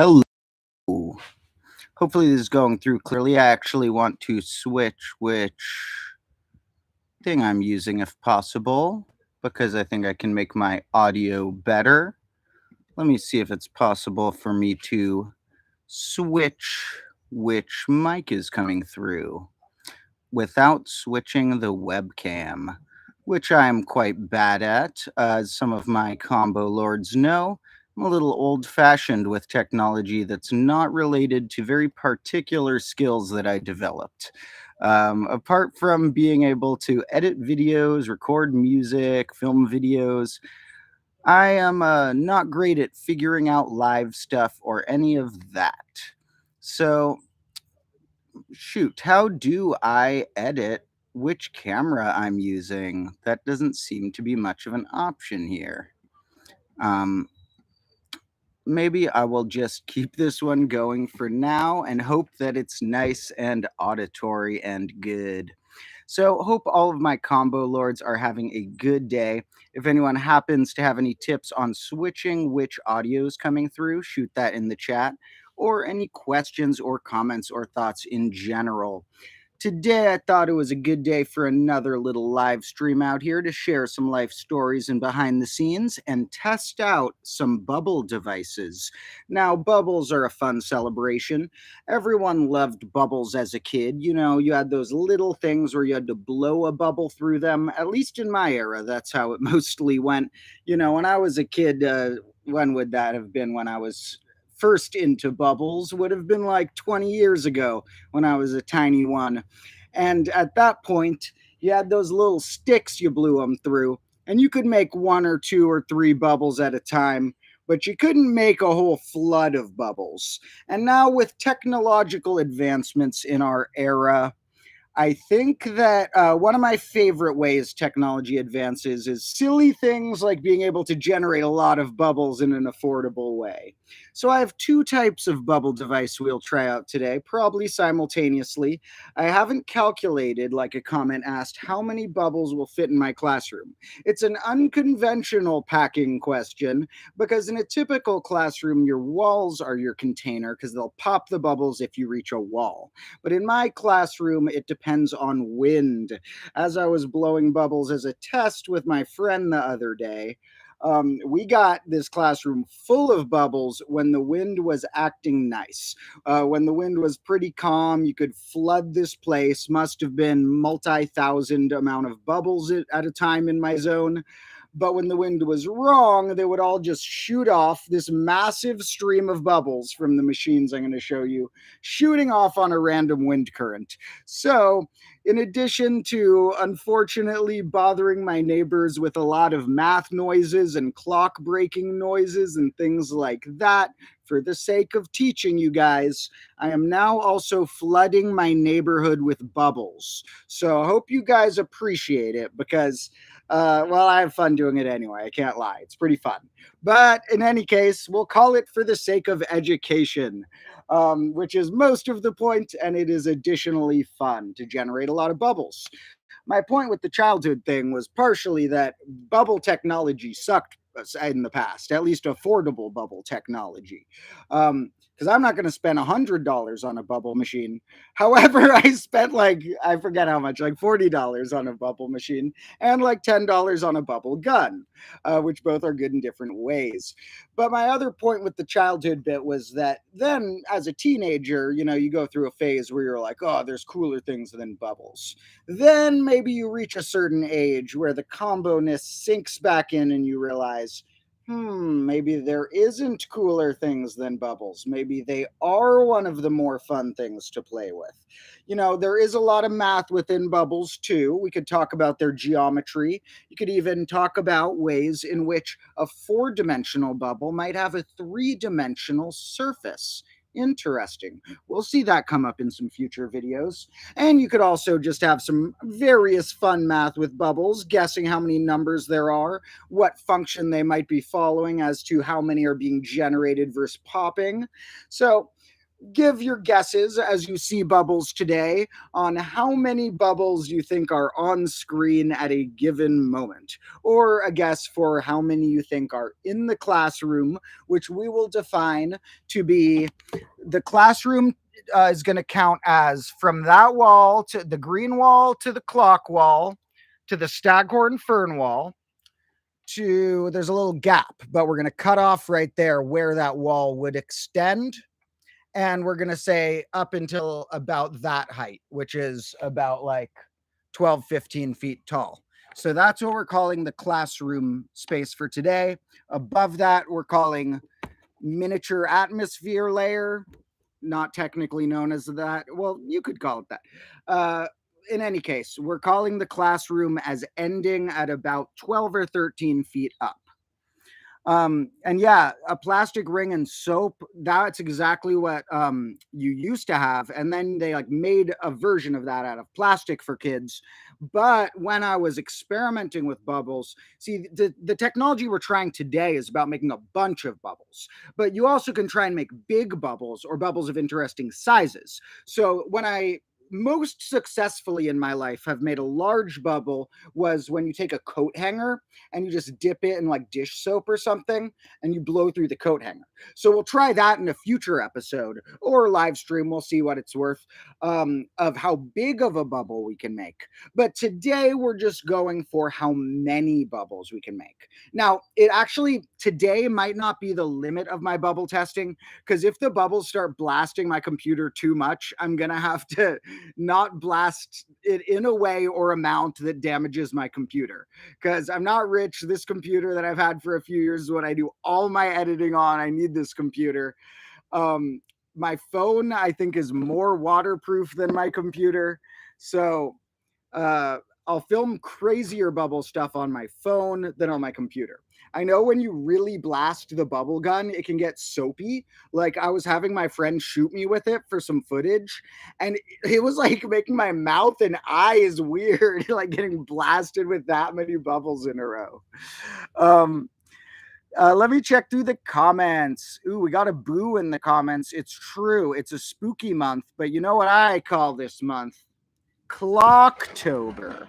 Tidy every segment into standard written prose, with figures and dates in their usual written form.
Hello. Hopefully this is going through clearly. I actually want to switch which thing I'm using if possible because I think I can make my audio better. Let me see if it's possible for me to switch which mic is coming through without switching the webcam, which I am quite bad at. As some of my combo lords know, I'm a little old fashioned with technology that's not related to very particular skills that I developed. Apart from being able to edit videos, record music, film videos, I am not great at figuring out live stuff or any of that. So, shoot, how do I edit which camera I'm using? That doesn't seem to be much of an option here. Um, Maybe I will just keep this one going for now and hope that it's nice and auditory and good. So, hope all of my combo lords are having a good day. If anyone happens to have any tips on switching which audio is coming through, shoot that in the chat, or any questions or comments or thoughts in general. Today, I thought it was a good day for another little live stream out here to share some life stories and behind the scenes and test out some bubble devices. Now, bubbles are a fun celebration. Everyone loved bubbles as a kid. You know, you had those little things where you had to blow a bubble through them. At least in my era, that's how it mostly went. You know, when I was a kid, when would that have been? When I was first into bubbles would have been like 20 years ago when I was a tiny one. And at that point, you had those little sticks you blew them through, and you could make one or two or three bubbles at a time, but you couldn't make a whole flood of bubbles. And now, with technological advancements in our era, I think that one of my favorite ways technology advances is silly things like being able to generate a lot of bubbles in an affordable way. So I have two types of bubble device we'll try out today, probably simultaneously. I haven't calculated, like a comment asked, how many bubbles will fit in my classroom. It's an unconventional packing question because in a typical classroom, your walls are your container because they'll pop the bubbles if you reach a wall. But in my classroom, it depends on wind. As I was blowing bubbles as a test with my friend the other day, we got this classroom full of bubbles when the wind was acting nice. When the wind was pretty calm, you could flood this place. Must have been multi-thousand amount of bubbles at a time in my zone. But when the wind was wrong, they would all just shoot off this massive stream of bubbles from the machines I'm going to show you, shooting off on a random wind current. So, in addition to unfortunately bothering my neighbors with a lot of math noises and clock breaking noises and things like that, for the sake of teaching you guys, I am now also flooding my neighborhood with bubbles. So I hope you guys appreciate it because well, I have fun doing it anyway. I can't lie. It's pretty fun. But in any case, we'll call it for the sake of education, which is most of the point, and it is additionally fun to generate a lot of bubbles. My point with the childhood thing was partially that bubble technology sucked in the past, at least affordable bubble technology. Because I'm not going to spend $100 on a bubble machine. However, I spent like, I forget how much, like $40 on a bubble machine and like $10 on a bubble gun, which both are good in different ways. But my other point with the childhood bit was that then as a teenager, you know, you go through a phase where you're like, oh, there's cooler things than bubbles. Then maybe you reach a certain age where the combo-ness sinks back in and you realize, maybe there isn't cooler things than bubbles. Maybe they are one of the more fun things to play with. You know, there is a lot of math within bubbles too. We could talk about their geometry. You could even talk about ways in which a four-dimensional bubble might have a three-dimensional surface. Interesting. We'll see that come up in some future videos. And you could also just have some various fun math with bubbles, guessing how many numbers there are, what function they might be following as to how many are being generated versus popping. So give your guesses as you see bubbles today on how many bubbles you think are on screen at a given moment, or a guess for how many you think are in the classroom, which we will define to be the classroom. Is going to count as from that wall to the green wall to the clock wall to the staghorn fern wall to there's a little gap, but we're going to cut off right there where that wall would extend, and we're going to say up until about that height, which is about like 12, 15 feet tall. So that's what we're calling the classroom space for today. Above that, we're calling miniature atmosphere layer, not technically known as that. Well, you could call it that. In any case, we're calling the classroom as ending at about 12 or 13 feet up. And yeah, a plastic ring and soap, that's exactly what you used to have. And then they like made a version of that out of plastic for kids. But when I was experimenting with bubbles, see, the technology we're trying today is about making a bunch of bubbles, but you also can try and make big bubbles or bubbles of interesting sizes. So when I most successfully in my life have made a large bubble was when you take a coat hanger and you just dip it in like dish soap or something and you blow through the coat hanger. So we'll try that in a future episode or live stream. We'll see what it's worth, of how big of a bubble we can make. But today we're just going for how many bubbles we can make. Now, it actually today might not be the limit of my bubble testing, because if the bubbles start blasting my computer too much, I'm going to have to not blast it in a way or amount that damages my computer, because I'm not rich. This computer that I've had for a few years is what I do all my editing on. I need this computer. My phone, I think, is more waterproof than my computer. So I'll film crazier bubble stuff on my phone than on my computer. I know when you really blast the bubble gun, it can get soapy. Like I was having my friend shoot me with it for some footage, and it was like making my mouth and eyes weird, like getting blasted with that many bubbles in a row. Um, let me check through the comments. Ooh, we got a boo in the comments. It's true. It's a spooky month, but you know what I call this month? Clocktober.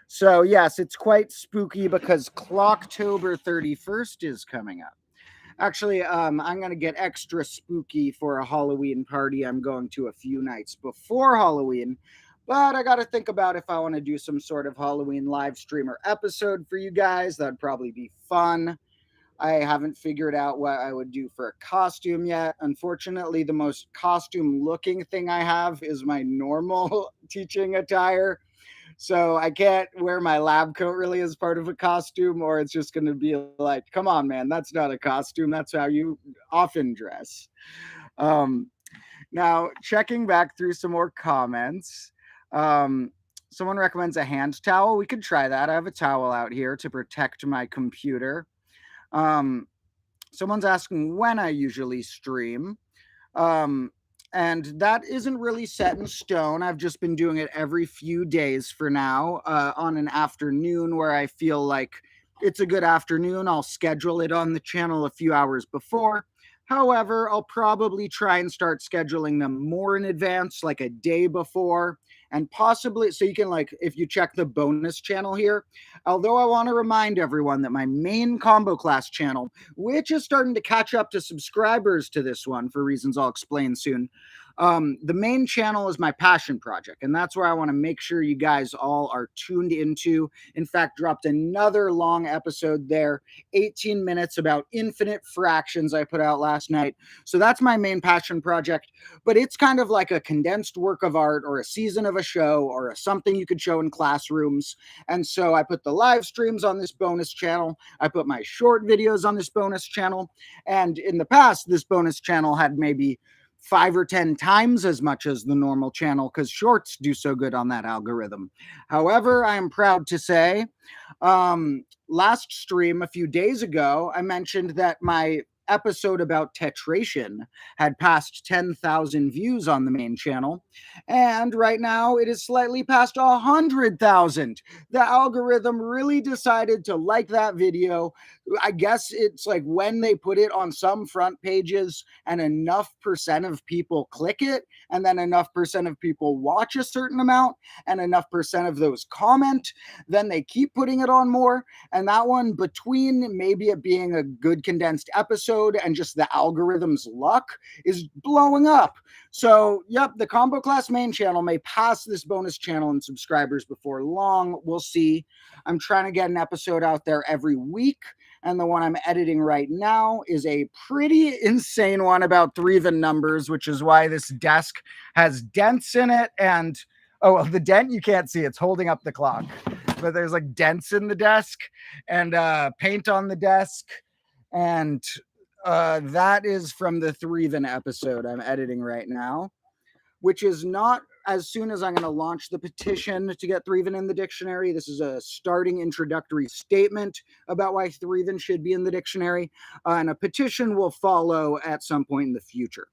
So yes, it's quite spooky because Clocktober 31st is coming up. Actually, I'm gonna get extra spooky for a Halloween party I'm going to a few nights before Halloween. But I got to think about if I want to do some sort of Halloween live stream or episode for you guys. That'd probably be fun. I haven't figured out what I would do for a costume yet. Unfortunately, the most costume looking thing I have is my normal teaching attire. So I can't wear my lab coat really as part of a costume, or it's just going to be like, come on, man, that's not a costume. That's how you often dress. Um, Now, checking back through some more comments, um, someone recommends a hand towel. We could try that. I have a towel out here to protect my computer. Um, Someone's asking when I usually stream. Um, and that isn't really set in stone. I've just been doing it every few days for now, on an afternoon where I feel like it's a good afternoon. I'll schedule it on the channel a few hours before. However, I'll probably try and start scheduling them more in advance, like a day before, and possibly so you can, like, if you check the bonus channel here, although I want to remind everyone that my main combo class channel, which is starting to catch up to subscribers to this one for reasons I'll explain soon. The main channel is my passion project, and that's where I want to make sure you guys all are tuned into. In fact, dropped another long episode there, 18 minutes about infinite fractions I put out last night. So that's my main passion project, but it's kind of like a condensed work of art or a season of a show or something you could show in classrooms. And so I put the live streams on this bonus channel. I put my short videos on this bonus channel. And in the past, this bonus channel had maybe 5 or 10 times as much as the normal channel because shorts do so good on that algorithm. However, I am proud to say, last stream a few days ago, I mentioned that my episode about tetration had passed 10,000 views on the main channel, and right now it is slightly past 100,000. The algorithm really decided to like that video. I guess it's like when they put it on some front pages and enough percent of people click it, and then enough percent of people watch a certain amount, and enough percent of those comment, then they keep putting it on more. And that one, between maybe it being a good condensed episode and just the algorithm's luck, is blowing up. So, yep, the Combo Class main channel may pass this bonus channel in subscribers before long. We'll see. I'm trying to get an episode out there every week, and the one I'm editing right now is a pretty insane one about three even numbers, which is why this desk has dents in it. And oh, well, the dent you can't see, it's holding up the clock, but there's like dents in the desk and paint on the desk. And that is from the Threeven episode I'm editing right now, which is not as soon as I'm going to launch the petition to get Threeven in the dictionary. This is a starting introductory statement about why Threeven should be in the dictionary, and a petition will follow at some point in the future.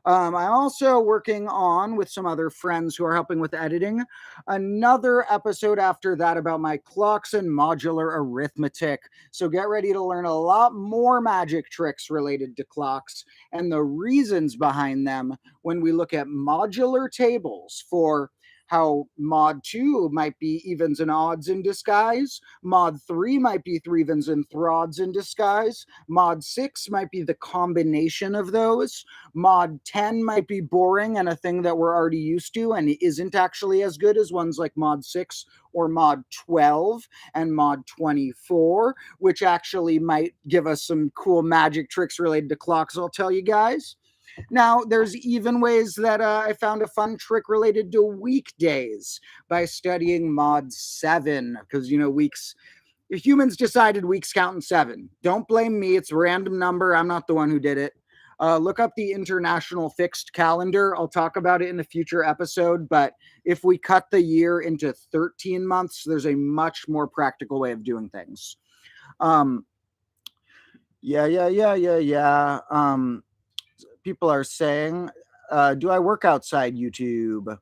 I'm also working on, with some other friends who are helping with editing, another episode after that about my clocks and modular arithmetic. So get ready to learn a lot more magic tricks related to clocks and the reasons behind them when we look at modular tables for how mod 2 might be evens and odds in disguise, mod 3 might be threevens and throds in disguise, mod 6 might be the combination of those, mod 10 might be boring and a thing that we're already used to and isn't actually as good as ones like mod 6 or mod 12 and mod 24, which actually might give us some cool magic tricks related to clocks, I'll tell you guys. Now, there's even ways that I found a fun trick related to weekdays by studying mod 7, because, weeks, humans decided weeks count in 7. Don't blame me. It's a random number. I'm not the one who did it. Look up the International Fixed Calendar. I'll talk about it in a future episode, but if we cut the year into 13 months, there's a much more practical way of doing things. People are saying, do I work outside YouTube?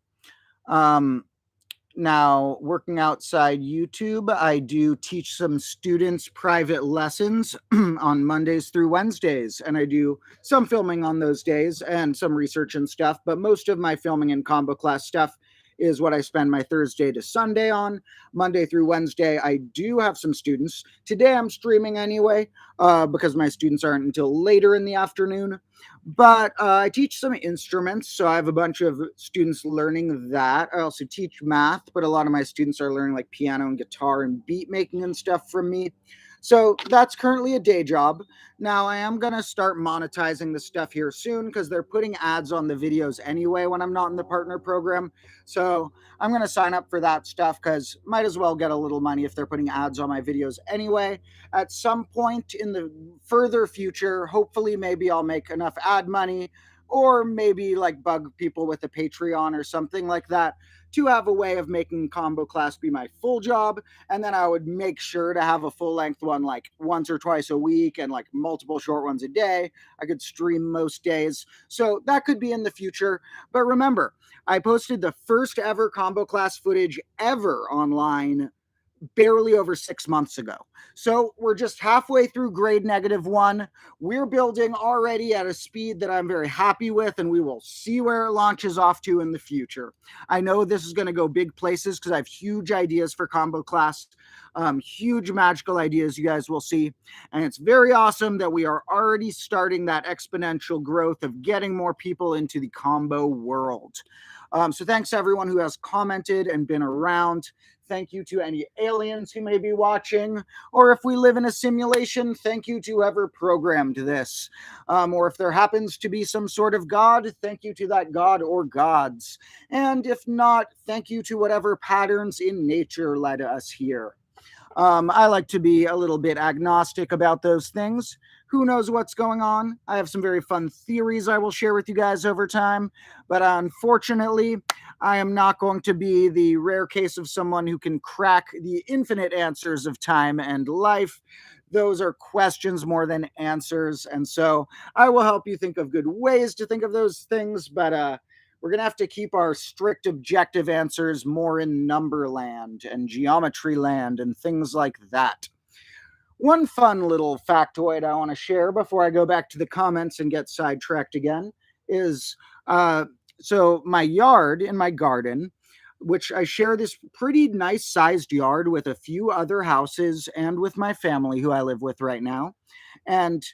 Now, working outside YouTube, I do teach some students private lessons on Mondays through Wednesdays, and I do some filming on those days and some research and stuff, but most of my filming and combo class stuff is what I spend my Thursday to Sunday on. Monday through Wednesday, I do have some students. Today I'm streaming anyway, because my students aren't until later in the afternoon. But I teach some instruments, so I have a bunch of students learning that. I also teach math, but a lot of my students are learning like piano and guitar and beat making and stuff from me. So that's currently a day job. Now I am going to start monetizing the stuff here soon because they're putting ads on the videos anyway when I'm not in the partner program. So I'm going to sign up for that stuff because might as well get a little money if they're putting ads on my videos anyway. At some point in the further future, hopefully maybe I'll make enough ad money, or maybe like bug people with a Patreon or something like that to have a way of making combo class be my full job. And then I would make sure to have a full length one like once or twice a week and like multiple short ones a day. I could stream most days. So that could be in the future. But remember, I posted the first ever combo class footage ever online barely over 6 months ago. So we're just halfway through grade -1. We're building already at a speed that I'm very happy with, and we will see where it launches off to in the future. I know this is going to go big places because I have huge ideas for combo class, huge magical ideas you guys will see. And it's very awesome that we are already starting that exponential growth of getting more people into the combo world. So thanks to everyone who has commented and been around. Thank you to any aliens who may be watching, or if we live in a simulation, thank you to whoever programmed this. Or if there happens to be some sort of God, thank you to that God or gods. And if not, thank you to whatever patterns in nature led us here. I like to be a little bit agnostic about those things. Who knows what's going on? I have some very fun theories I will share with you guys over time, but unfortunately, I am not going to be the rare case of someone who can crack the infinite answers of time and life. Those are questions more than answers. And so I will help you think of good ways to think of those things, but we're going to have to keep our strict objective answers more in number land and geometry land and things like that. One fun little factoid I want to share before I go back to the comments and get sidetracked again is uh, so my yard in my garden, which I share this pretty nice sized yard with a few other houses and with my family who I live with right now. And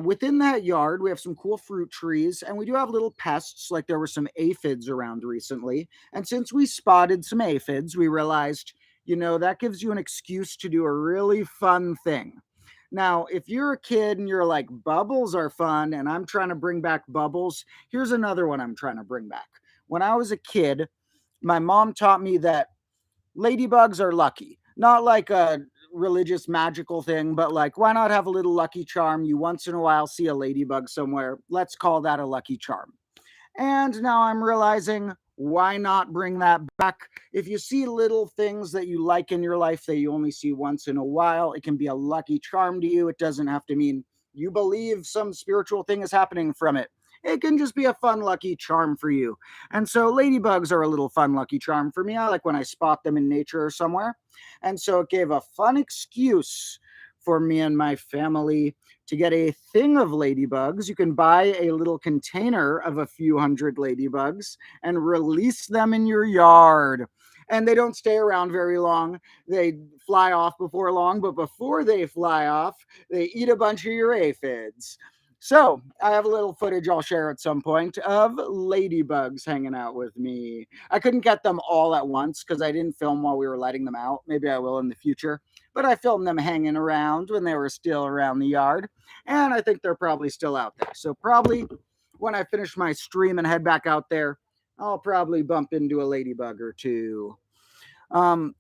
within that yard, we have some cool fruit trees, and we do have little pests, like there were some aphids around recently. And since we spotted some aphids, we realized, that gives you an excuse to do a really fun thing. Now, if you're a kid and you're like, bubbles are fun, and I'm trying to bring back bubbles, here's another one I'm trying to bring back. When I was a kid, my mom taught me that ladybugs are lucky. Not like a religious magical thing, but like, why not have a little lucky charm? You once in a while see a ladybug somewhere. Let's call that a lucky charm. And now I'm realizing, why not bring that back? If you see little things that you like in your life that you only see once in a while, it can be a lucky charm to you. It doesn't have to mean you believe some spiritual thing is happening from it. It can just be a fun lucky charm for you. And so ladybugs are a little fun lucky charm for me. I like when I spot them in nature or somewhere. And so it gave a fun excuse for me and my family to get a thing of ladybugs. You can buy a little container of a few hundred ladybugs and release them in your yard. And they don't stay around very long. They fly off before long, but before they fly off, they eat a bunch of your aphids. So I have a little footage I'll share at some point of ladybugs hanging out with me. I couldn't get them all at once because I didn't film while we were letting them out. Maybe I will in the future. But I filmed them hanging around when they were still around the yard. And I think they're probably still out there. So probably when I finish my stream and head back out there, I'll probably bump into a ladybug or two. Um,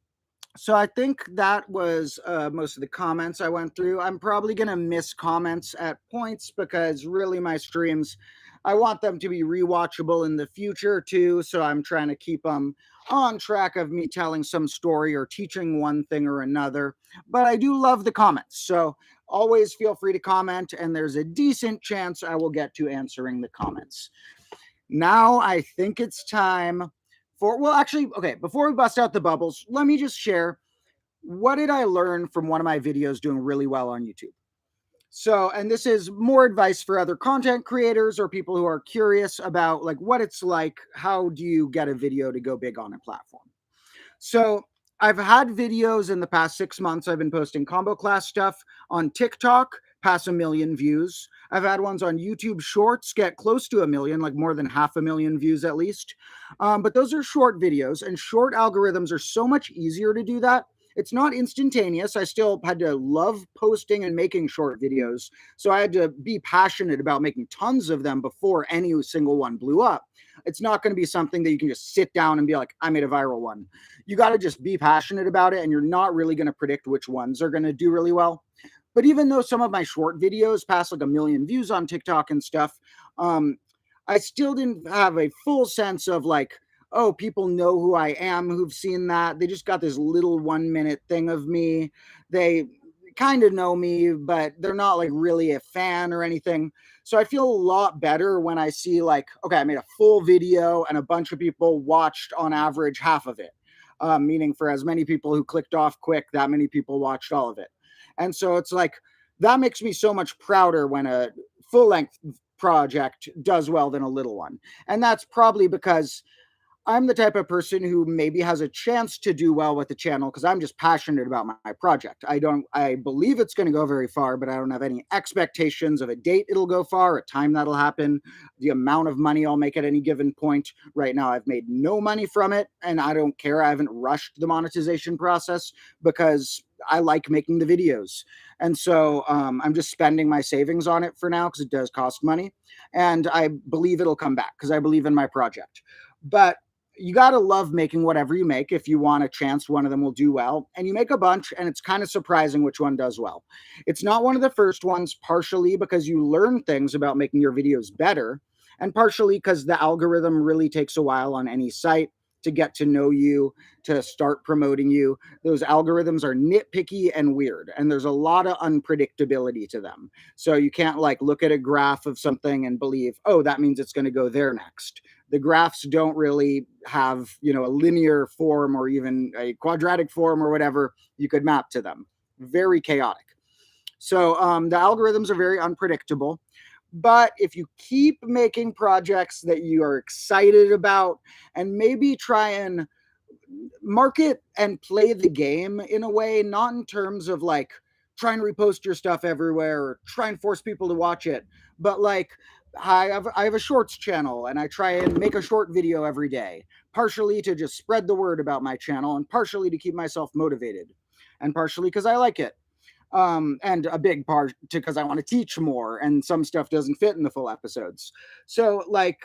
so I think that was most of the comments I went through. I'm probably going to miss comments at points because really my streams, I want them to be rewatchable in the future too. So I'm trying to keep them on track of me telling some story or teaching one thing or another. But I do love the comments. So always feel free to comment, and there's a decent chance I will get to answering the comments. Now I think it's time well, actually, okay, before we bust out the bubbles, let me just share what did I learn from one of my videos doing really well on YouTube. So, and this is more advice for other content creators or people who are curious about like what it's like. How do you get a video to go big on a platform? So I've had videos in the past 6 months. I've been posting combo class stuff on TikTok, pass 1 million views. I've had ones on YouTube Shorts get close to 1 million, like more than 500,000 views at least. But those are short videos, and short algorithms are so much easier to do that. It's not instantaneous. I still had to love posting and making short videos. So I had to be passionate about making tons of them before any single one blew up. It's not going to be something that you can just sit down and be like, I made a viral one. You got to just be passionate about it, and you're not really going to predict which ones are going to do really well. But even though some of my short videos pass like 1 million views on TikTok and stuff, I still didn't have a full sense of like, oh, people know who I am who've seen that. They just got this little 1 minute thing of me. They kind of know me, but they're not like really a fan or anything. So I feel a lot better when I see like, okay, I made a full video and a bunch of people watched on average half of it. Meaning for as many people who clicked off quick, that many people watched all of it. And so it's like, that makes me so much prouder when a full length project does well than a little one. And that's probably because I'm the type of person who maybe has a chance to do well with the channel because I'm just passionate about my project. I believe it's going to go very far, but I don't have any expectations of a date it'll go far, a time that'll happen, the amount of money I'll make at any given point. Right now, I've made no money from it, and I don't care. I haven't rushed the monetization process because I like making the videos. And so I'm just spending my savings on it for now because it does cost money. And I believe it'll come back because I believe in my project. But you got to love making whatever you make if you want a chance one of them will do well. And you make a bunch, and it's kind of surprising which one does well. It's not one of the first ones, partially because you learn things about making your videos better, and partially because the algorithm really takes a while on any site to get to know you, to start promoting you. Those algorithms are nitpicky and weird, and there's a lot of unpredictability to them. So you can't like look at a graph of something and believe, oh, that means it's going to go there next. The graphs don't really have, a linear form or even a quadratic form or whatever you could map to them. Very chaotic. So the algorithms are very unpredictable. But if you keep making projects that you are excited about and maybe try and market and play the game in a way, not in terms of like try and repost your stuff everywhere or try and force people to watch it, but like I have a shorts channel and I try and make a short video every day, partially to just spread the word about my channel and partially to keep myself motivated and partially because I like it. And a big part because I want to teach more, and some stuff doesn't fit in the full episodes. So, like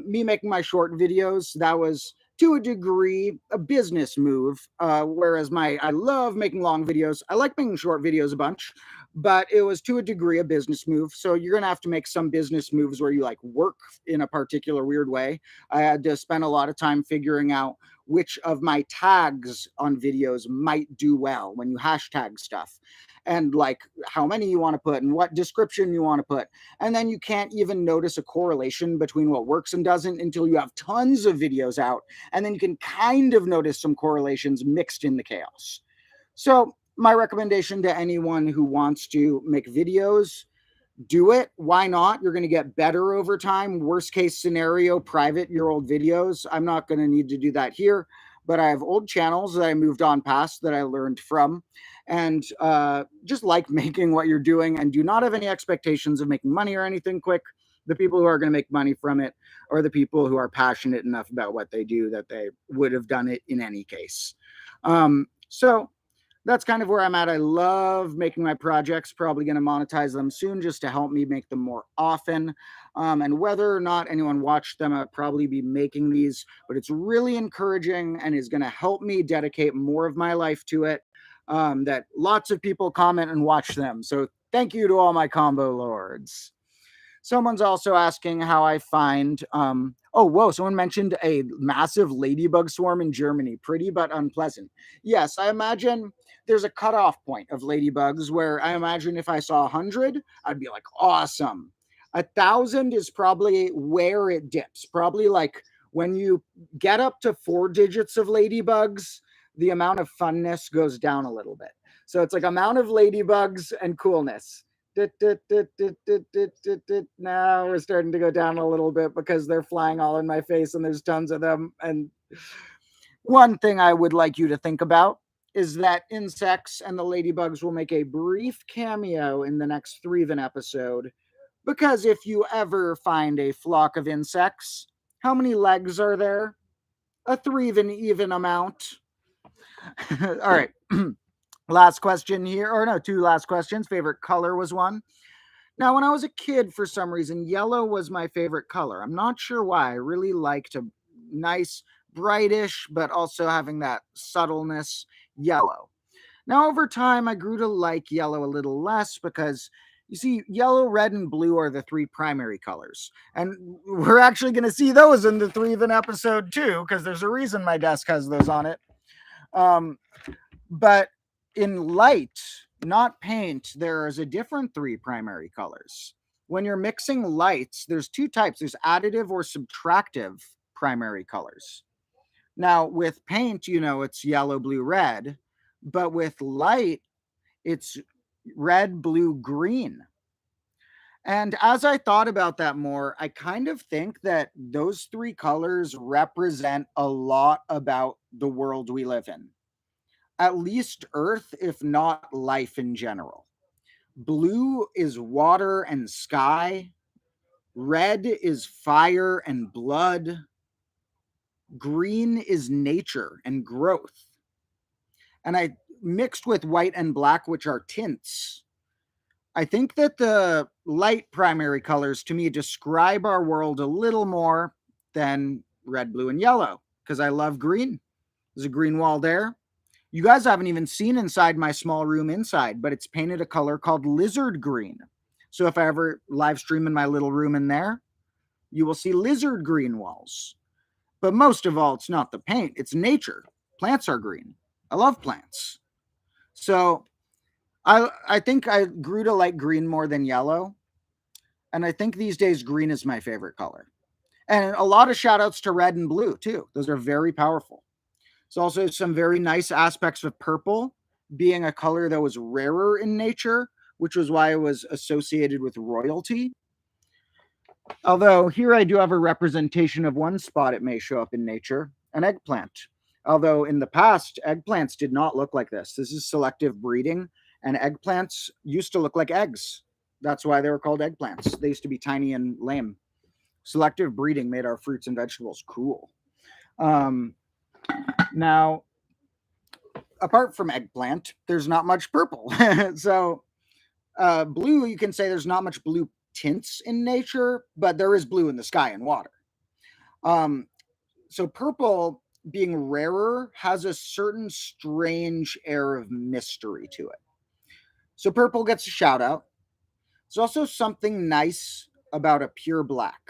me making my short videos, that was to a degree a business move. Whereas I love making long videos. I like making short videos a bunch, but it was to a degree a business move. So you're gonna have to make some business moves where you like work in a particular weird way. I had to spend a lot of time figuring out which of my tags on videos might do well when you hashtag stuff and like how many you want to put and what description you want to put. And then you can't even notice a correlation between what works and doesn't until you have tons of videos out. And then you can kind of notice some correlations mixed in the chaos. So my recommendation to anyone who wants to make videos, do it. Why not? You're going to get better over time. Worst case scenario, private your old videos. I'm not going to need to do that here, but I have old channels that I moved on past that I learned from. And just like making what you're doing and do not have any expectations of making money or anything quick. The people who are going to make money from it are the people who are passionate enough about what they do that they would have done it in any case. So that's kind of where I'm at. I love making my projects, probably going to monetize them soon just to help me make them more often. And whether or not anyone watched them, I'll probably be making these, but it's really encouraging and is going to help me dedicate more of my life to it. That lots of people comment and watch them. So thank you to all my combo lords. Someone's also asking how I find. Oh, whoa! Someone mentioned a massive ladybug swarm in Germany. Pretty but unpleasant. Yes, I imagine there's a cutoff point of ladybugs where I imagine if I saw 100, I'd be like, awesome. 1,000 is probably where it dips. Probably like when you get up to 4 digits of ladybugs, the amount of funness goes down a little bit. So it's like amount of ladybugs and coolness. Now we're starting to go down a little bit because they're flying all in my face and there's tons of them. And one thing I would like you to think about is that insects and the ladybugs will make a brief cameo in the next Threven episode. Because if you ever find a flock of insects, how many legs are there? A Threven even amount. All right. Last question here, or no, 2 last questions. Favorite color was one. Now, when I was a kid, for some reason, yellow was my favorite color. I'm not sure why. I really liked a nice, brightish, but also having that subtleness yellow. Now, over time, I grew to like yellow a little less because you see, yellow, red, and blue are the 3 primary colors. And we're actually going to see those in the Threven episode too, because there's a reason my desk has those on it. But in light, not paint, there is a different 3 primary colors. When you're mixing lights, there's 2 types. There's additive or subtractive primary colors. Now, with paint, it's yellow, blue, red. But with light, it's red, blue, green. And as I thought about that more, I kind of think that those 3 colors represent a lot about the world we live in. At least Earth, if not life in general. Blue is water and sky. Red is fire and blood. Green is nature and growth. And I mixed with white and black, which are tints. I think that the light primary colors to me describe our world a little more than red, blue, and yellow because I love green. There's a green wall there. You guys haven't even seen inside my small room inside, but it's painted a color called lizard green. So if I ever live stream in my little room in there, you will see lizard green walls. But most of all, it's not the paint, it's nature. Plants are green. I love plants. So I think I grew to like green more than yellow. And I think these days green is my favorite color. And a lot of shout outs to red and blue too. Those are very powerful. There's also some very nice aspects of purple being a color that was rarer in nature, which was why it was associated with royalty. Although here I do have a representation of one spot it may show up in nature, an eggplant. Although in the past, eggplants did not look like this. This is selective breeding, and eggplants used to look like eggs. That's why they were called eggplants. They used to be tiny and lame. Selective breeding made our fruits and vegetables cool. Now, apart from eggplant, there's not much purple. So, blue, you can say there's not much blue tints in nature, but there is blue in the sky and water. So purple, being rarer, has a certain strange air of mystery to it. So purple gets a shout out. There's also something nice about a pure black.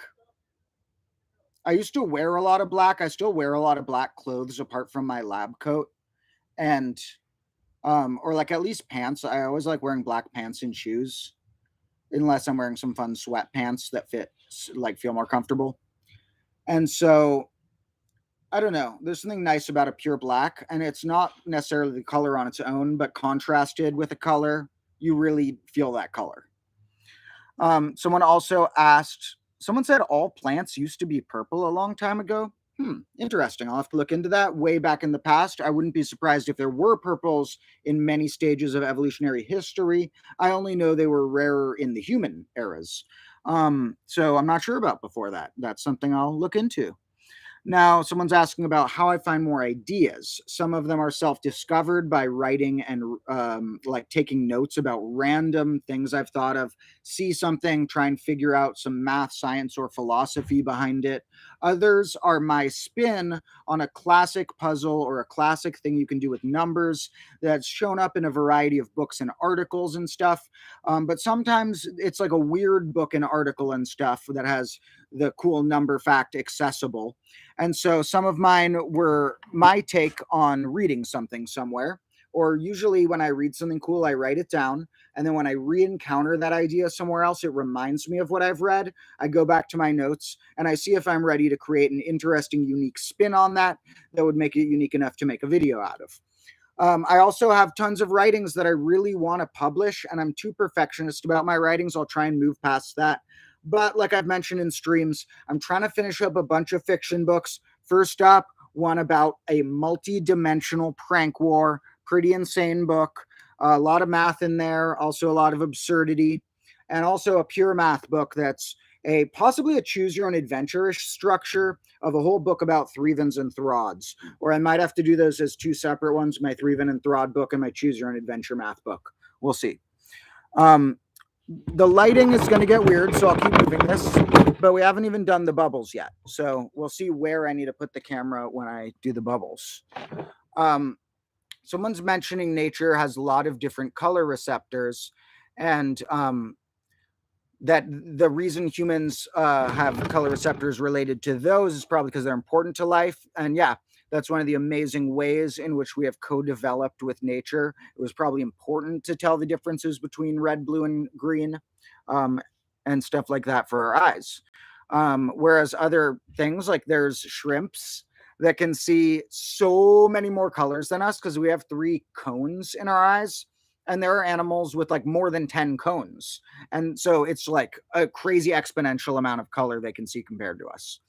I used to wear a lot of black. I still wear a lot of black clothes apart from my lab coat. And or like at least pants. I always like wearing black pants and shoes, unless I'm wearing some fun sweatpants that fit, like feel more comfortable. And so I don't know. There's something nice about a pure black, and it's not necessarily the color on its own, but contrasted with a color, you really feel that color. Someone also asked, someone said all plants used to be purple a long time ago. Interesting. I'll have to look into that. Way back in the past, I wouldn't be surprised if there were purples in many stages of evolutionary history. I only know they were rarer in the human eras. So I'm not sure about before that. That's something I'll look into. Now, someone's asking about how I find more ideas. Some of them are self-discovered by writing and like taking notes about random things I've thought of. See something, try and figure out some math, science, or philosophy behind it. Others are my spin on a classic puzzle or a classic thing you can do with numbers that's shown up in a variety of books and articles and stuff. But sometimes it's like a weird book and article and stuff that has the cool number fact accessible. And so some of mine were my take on reading something somewhere, or usually when I read something cool, I write it down. And then when I re-encounter that idea somewhere else, it reminds me of what I've read. I go back to my notes and I see if I'm ready to create an interesting, unique spin on that would make it unique enough to make a video out of. I also have tons of writings that I really want to publish, and I'm too perfectionist about my writings. I'll try and move past that. But like I've mentioned in streams, I'm trying to finish up a bunch of fiction books. First up, one about a multi-dimensional prank war. Pretty insane book. A lot of math in there, also a lot of absurdity, and also a pure math book that's possibly a choose your own adventure-ish structure of a whole book about Threvens and Throds. Or I might have to do those as two separate ones, my Threven and Throd book and my choose your own adventure math book. We'll see. The lighting is going to get weird, so I'll keep moving this, but we haven't even done the bubbles yet. So we'll see where I need to put the camera when I do the bubbles. Someone's mentioning nature has a lot of different color receptors, and that the reason humans have color receptors related to those is probably because they're important to life. And yeah, that's one of the amazing ways in which we have co-developed with nature. It was probably important to tell the differences between red, blue, and green, and stuff like that for our eyes. Whereas other things, like there's shrimps that can see so many more colors than us because we have 3 cones in our eyes. And there are animals with like more than 10 cones. And so it's like a crazy exponential amount of color they can see compared to us.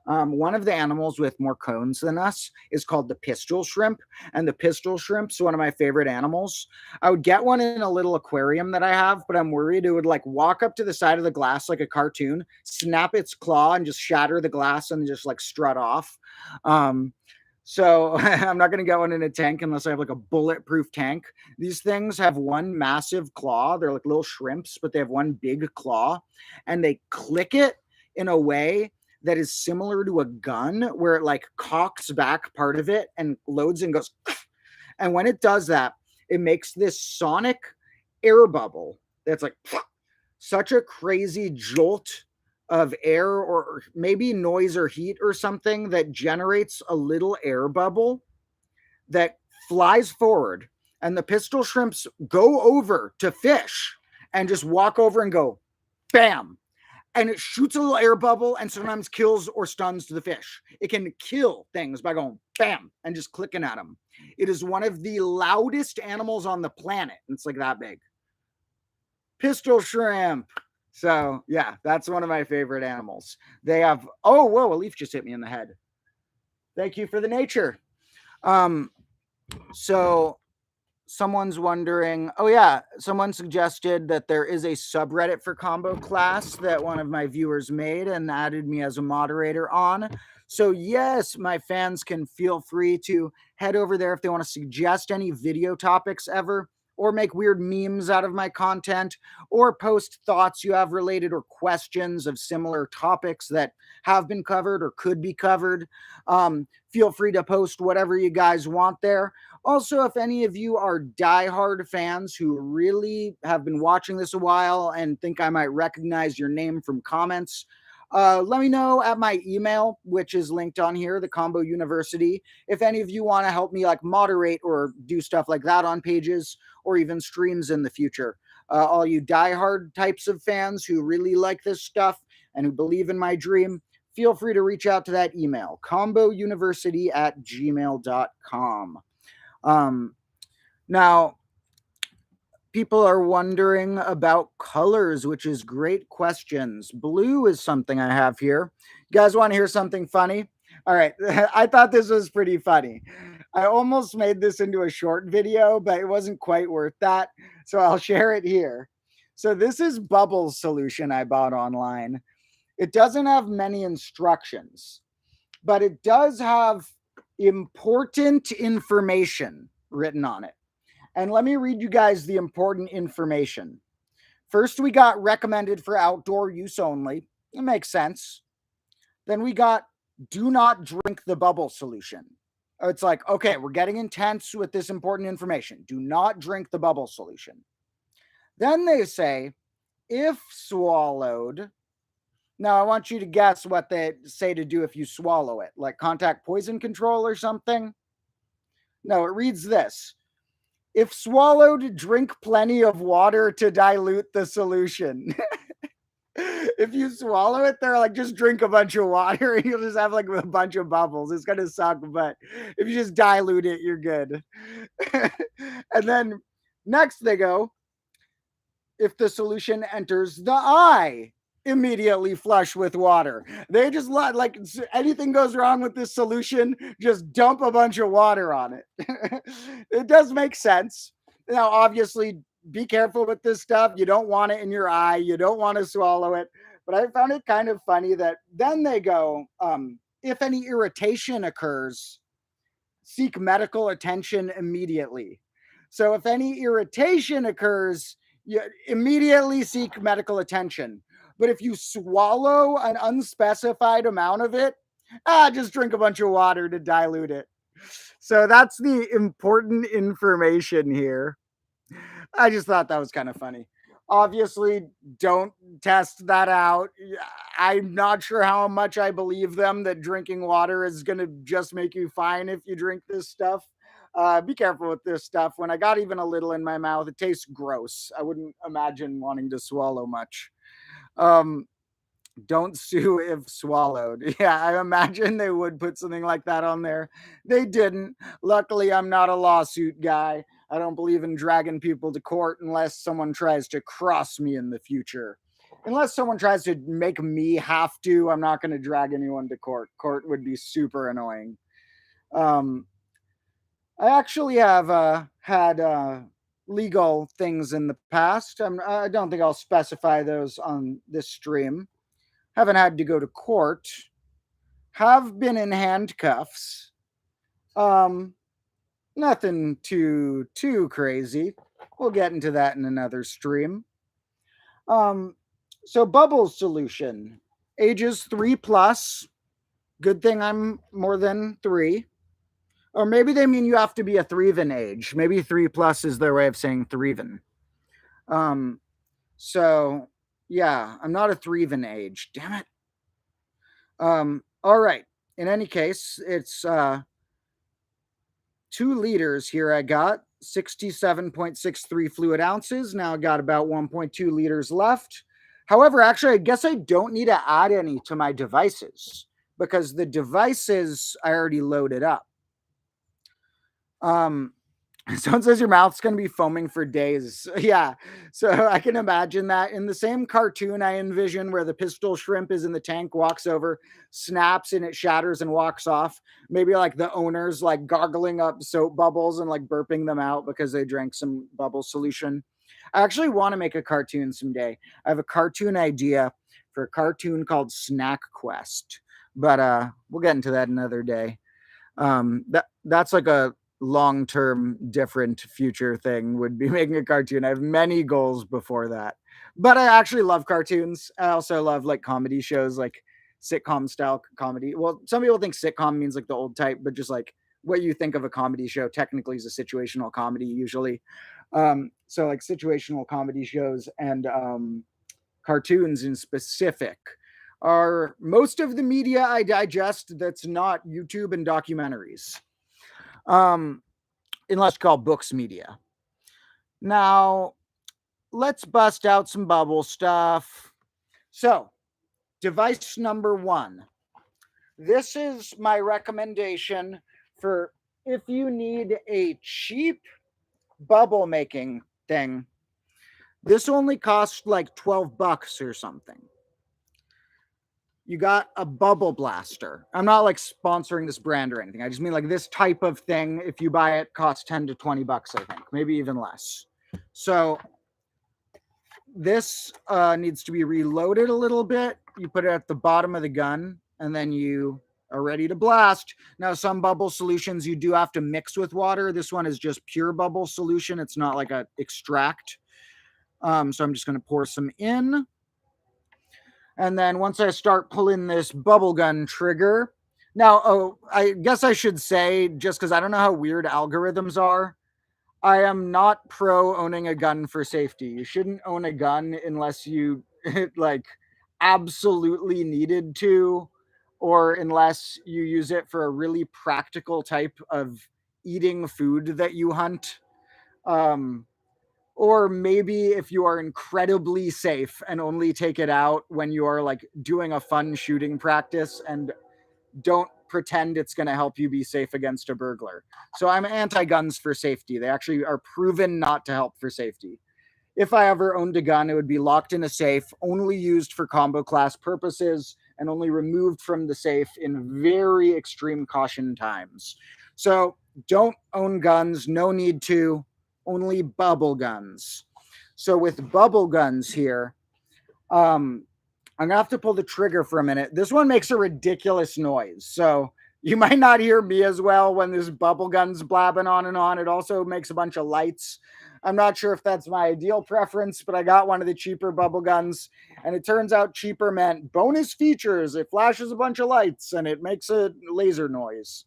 One of the animals with more cones than us is called the pistol shrimp. And the pistol shrimp's one of my favorite animals. I would get one in a little aquarium that I have, but I'm worried it would like walk up to the side of the glass like a cartoon, snap its claw and just shatter the glass and just like strut off. So I'm not going to get one in a tank unless I have like a bulletproof tank. These things have one massive claw. They're like little shrimps, but they have one big claw, and they click it in a way that is similar to a gun where it like cocks back part of it and loads and goes. And when it does that, it makes this sonic air bubble that's like such a crazy jolt of air or maybe noise or heat or something that generates a little air bubble that flies forward, and the pistol shrimps go over to fish and just walk over and go bam, and it shoots a little air bubble and sometimes kills or stuns the fish. It can kill things by going bam and just clicking at them. It is one of the loudest animals on the planet. It's like that big. Pistol shrimp. So yeah, that's one of my favorite animals. They have, oh whoa, a leaf just hit me in the head. Thank you for the nature. So someone's wondering, oh yeah, someone suggested that there is a subreddit for combo class that one of my viewers made and added me as a moderator on. So yes, my fans can feel free to head over there if they want to suggest any video topics ever, or make weird memes out of my content, or post thoughts you have related or questions of similar topics that have been covered or could be covered. Feel free to post whatever you guys want there. Also, if any of you are diehard fans who really have been watching this a while and think I might recognize your name from comments, let me know at my email, which is linked on here, the Combo University. If any of you want to help me like moderate or do stuff like that on pages or even streams in the future. All you diehard types of fans who really like this stuff and who believe in my dream, feel free to reach out to that email, combouniversity@gmail.com. Now, people are wondering about colors, which is great questions. Blue is something I have here. You guys want to hear something funny? All right. I thought this was pretty funny. I almost made this into a short video, but it wasn't quite worth that. So I'll share it here. So this is Bubbles solution I bought online. It doesn't have many instructions, but it does have important information written on it. And let me read you guys the important information. First, we got recommended for outdoor use only. It makes sense. Then we got do not drink the bubble solution. It's like, okay, we're getting intense with this important information. Do not drink the bubble solution. Then they say, if swallowed, now I want you to guess what they say to do if you swallow it, like contact poison control or something. No, it reads this. If swallowed, drink plenty of water to dilute the solution. If you swallow it, they're like, just drink a bunch of water and you'll just have like a bunch of bubbles. It's going to suck, but if you just dilute it, you're good. And then next they go, if the solution enters the eye, immediately flush with water. They just like anything goes wrong with this solution, just dump a bunch of water on it. It does make sense. Now, obviously, be careful with this stuff. You don't want it in your eye. You don't want to swallow it. But I found it kind of funny that then they go, if any irritation occurs, seek medical attention immediately. So if any irritation occurs, you immediately seek medical attention. But if you swallow an unspecified amount of it, just drink a bunch of water to dilute it. So that's the important information here. I just thought that was kind of funny. Obviously, don't test that out. I'm not sure how much I believe them that drinking water is going to just make you fine if you drink this stuff. Be careful with this stuff. When I got even a little in my mouth, it tastes gross. I wouldn't imagine wanting to swallow much. Don't sue if swallowed. Yeah, I imagine they would put something like that on there. They didn't. Luckily, I'm not a lawsuit guy. I don't believe in dragging people to court unless someone tries to cross me in the future. Unless someone tries to make me have to, I'm not going to drag anyone to court. Court would be super annoying. I actually have had legal things in the past. I don't think I'll specify those on this stream. Haven't had to go to court. Have been in handcuffs. Nothing too crazy. We'll get into that in another stream. So bubble solution. Ages 3+. Good thing I'm more than 3. Or maybe they mean you have to be a threven age. Maybe 3+ is their way of saying threven. So Yeah, I'm not a Threven age. Damn it. All right. In any case, it's 2 liters here. I got 67.63 fluid ounces. Now I got about 1.2 liters left. However, actually, I guess I don't need to add any to my devices because the devices I already loaded up. Um, Someone says your mouth's going to be foaming for days. Yeah. So I can imagine that in the same cartoon I envision where the pistol shrimp is in the tank, walks over, snaps, and it shatters and walks off. Maybe like the owners like gargling up soap bubbles and like burping them out because they drank some bubble solution. I actually want to make a cartoon someday. I have a cartoon idea for a cartoon called Snack Quest, but we'll get into that another day. That's like a long-term different future thing would be making a cartoon. I have many goals before that, but I actually love cartoons. I also love like comedy shows, like sitcom style comedy. Well, some people think sitcom means like the old type, but just like what you think of a comedy show technically is a situational comedy usually. So like situational comedy shows and cartoons in specific are most of the media I digest that's not YouTube and documentaries. Um, unless called books media. Now, let's bust out some bubble stuff. So, device number one. This is my recommendation for if you need a cheap bubble making thing. This only costs like $12 or something. You got a bubble blaster. I'm not like sponsoring this brand or anything. I just mean like this type of thing. If you buy it, costs 10 to 20 bucks, I think, maybe even less. So this needs to be reloaded a little bit. You put it at the bottom of the gun and then you are ready to blast. Now, some bubble solutions you do have to mix with water. This one is just pure bubble solution. It's not like a extract. So I'm just going to pour some in. And then once I start pulling this bubble gun trigger, now, oh, I guess I should say, just because I don't know how weird algorithms are, I am not pro owning a gun for safety. You shouldn't own a gun unless you like absolutely needed to, or unless you use it for a really practical type of eating food that you hunt. Um, or maybe if you are incredibly safe and only take it out when you are like doing a fun shooting practice and don't pretend it's going to help you be safe against a burglar. So I'm anti guns for safety. They actually are proven not to help for safety. If I ever owned a gun, it would be locked in a safe, only used for combo class purposes, and only removed from the safe in very extreme caution times. So don't own guns, no need to, only bubble guns. So with bubble guns here, I'm gonna have to pull the trigger for a minute. This one makes a ridiculous noise, so you might not hear me as well when this bubble gun's blabbing on and on. It also makes a bunch of lights. I'm not sure if that's my ideal preference, but I got one of the cheaper bubble guns, and it turns out cheaper meant bonus features. It flashes a bunch of lights and it makes a laser noise.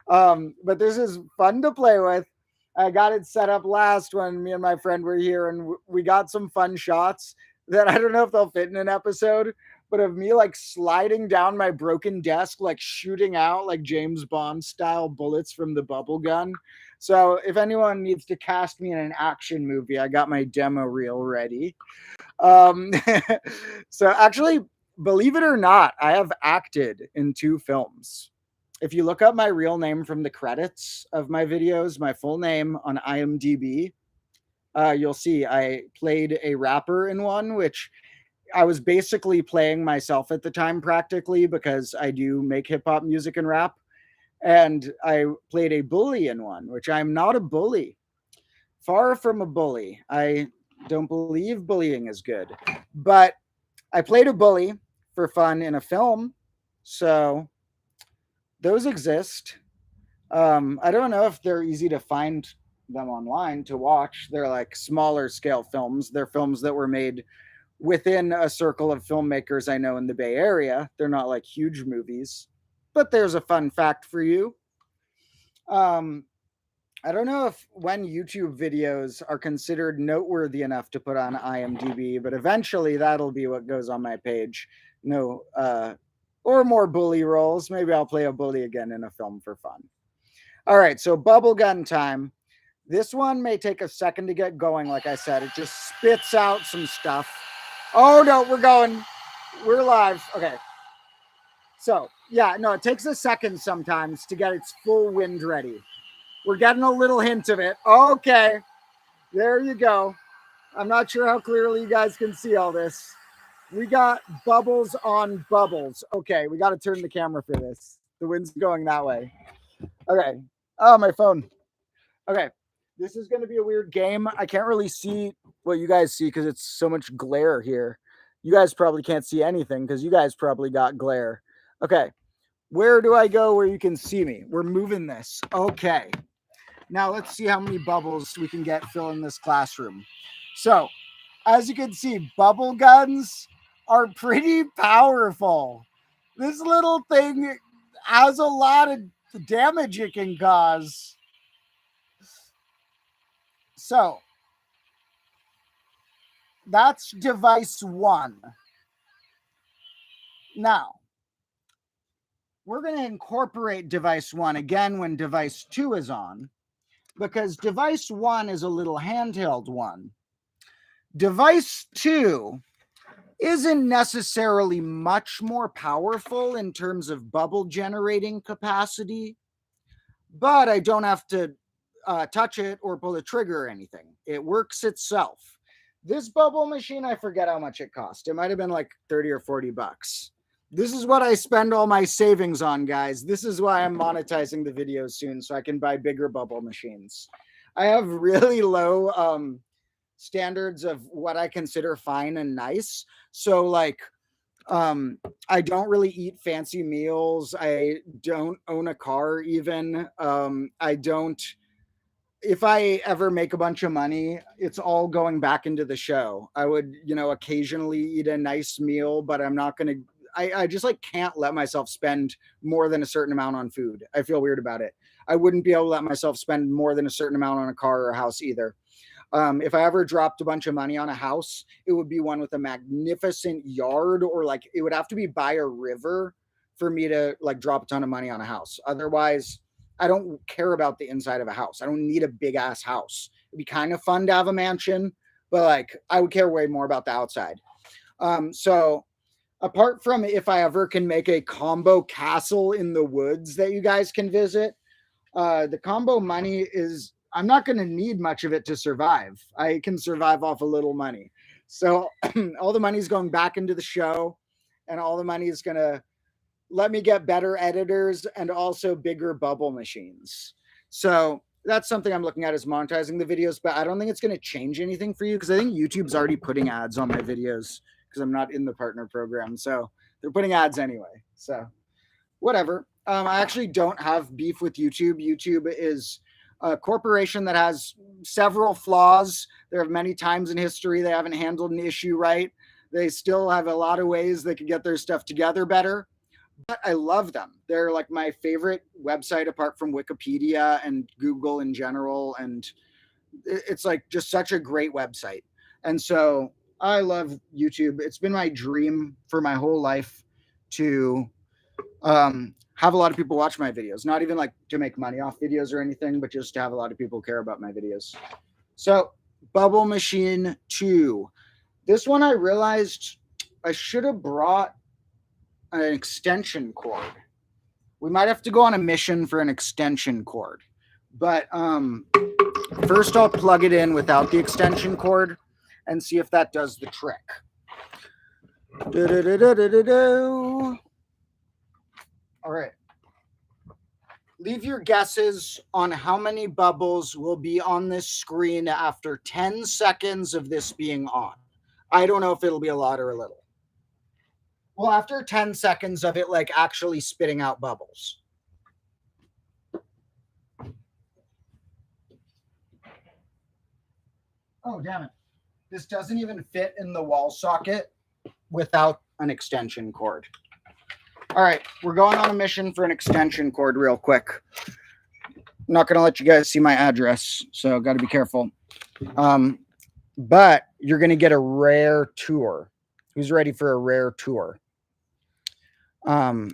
But this is fun to play with. I got it set up last when me and my friend were here, and we got some fun shots that I don't know if they'll fit in an episode, but of me like sliding down my broken desk, like shooting out like James Bond style bullets from the bubble gun. So if anyone needs to cast me in an action movie, I got my demo reel ready. Um, so actually, believe it or not, I have acted in 2 films. If you look up my real name from the credits of my videos, my full name on IMDb, you'll see I played a rapper in one, which I was basically playing myself at the time practically because I do make hip hop music and rap. And I played a bully in one, which I'm not a bully. Far from a bully. I don't believe bullying is good. But I played a bully for fun in a film. So those exist. I don't know if they're easy to find them online to watch. They're like smaller scale films. They're films that were made within a circle of filmmakers I know in the Bay Area. They're not like huge movies, but there's a fun fact for you. Um, I don't know if when YouTube videos are considered noteworthy enough to put on IMDb, but eventually that'll be what goes on my page. No, or more bully roles. Maybe I'll play a bully again in a film for fun. All right, so bubble gun time. This one may take a second to get going. Like I said, it just spits out some stuff. Oh no, we're going. We're live. Okay. So yeah, no, it takes a second sometimes to get its full wind ready. We're getting a little hint of it. Okay, there you go. I'm not sure how clearly you guys can see all this. We got bubbles on bubbles. Okay, we got to turn the camera for this. The wind's going that way. Okay. Oh, my phone. Okay. This is going to be a weird game. I can't really see what you guys see because it's so much glare here. You guys probably can't see anything because you guys probably got glare. Okay. Where do I go where you can see me? We're moving this. Okay. Now let's see how many bubbles we can get filling this classroom. So, as you can see, bubble guns are pretty powerful. This little thing has a lot of damage it can cause. So, that's device 1. Now, we're going to incorporate device 1 again when device 2 is on, because device 1 is a little handheld one. Device 2 isn't necessarily much more powerful in terms of bubble generating capacity, but I don't have to touch it or pull a trigger or anything. It works itself. This bubble machine, I forget how much it cost. It might have been like 30 or 40 bucks. This is what I spend all my savings on, guys. This is why I'm monetizing the videos soon, so I can buy bigger bubble machines. I have really low standards of what I consider fine and nice. So like I don't really eat fancy meals. I don't own a car even. I don't, if I ever make a bunch of money, it's all going back into the show. I would, occasionally eat a nice meal, but I'm not going to, I just like can't let myself spend more than a certain amount on food. I feel weird about it. I wouldn't be able to let myself spend more than a certain amount on a car or a house either. If I ever dropped a bunch of money on a house, it would be one with a magnificent yard, or like it would have to be by a river for me to like drop a ton of money on a house. Otherwise, I don't care about the inside of a house. I don't need a big ass house. It'd be kind of fun to have a mansion, but like I would care way more about the outside. So apart from if I ever can make a combo castle in the woods that you guys can visit, the combo money is, I'm not going to need much of it to survive. I can survive off a little money. So all the money is going back into the show, and all the money is going to let me get better editors and also bigger bubble machines. So that's something I'm looking at, is monetizing the videos, but I don't think it's going to change anything for you because I think YouTube's already putting ads on my videos because I'm not in the partner program. So they're putting ads anyway. So whatever. I actually don't have beef with YouTube. YouTube is a corporation that has several flaws. There are many times in history they haven't handled an issue right. They still have a lot of ways they could get their stuff together better. But I love them. They're like my favorite website apart from Wikipedia and Google in general. And it's like just such a great website. And so I love YouTube. It's been my dream for my whole life to have a lot of people watch my videos, not even like to make money off videos or anything, but just to have a lot of people care about my videos. So Bubble Machine 2. This one I realized I should have brought an extension cord. We might have to go on a mission for an extension cord. But first I'll plug it in without the extension cord and see if that does the trick. All right. Leave your guesses on how many bubbles will be on this screen after 10 seconds of this being on. I don't know if it'll be a lot or a little. Well, after 10 seconds of it, like actually spitting out bubbles. Oh, damn it. This doesn't even fit in the wall socket without an extension cord. All right, we're going on a mission for an extension cord real quick. not going to let you guys see my address, so got to be careful. But you're going to get a rare tour. Who's ready for a rare tour? Um,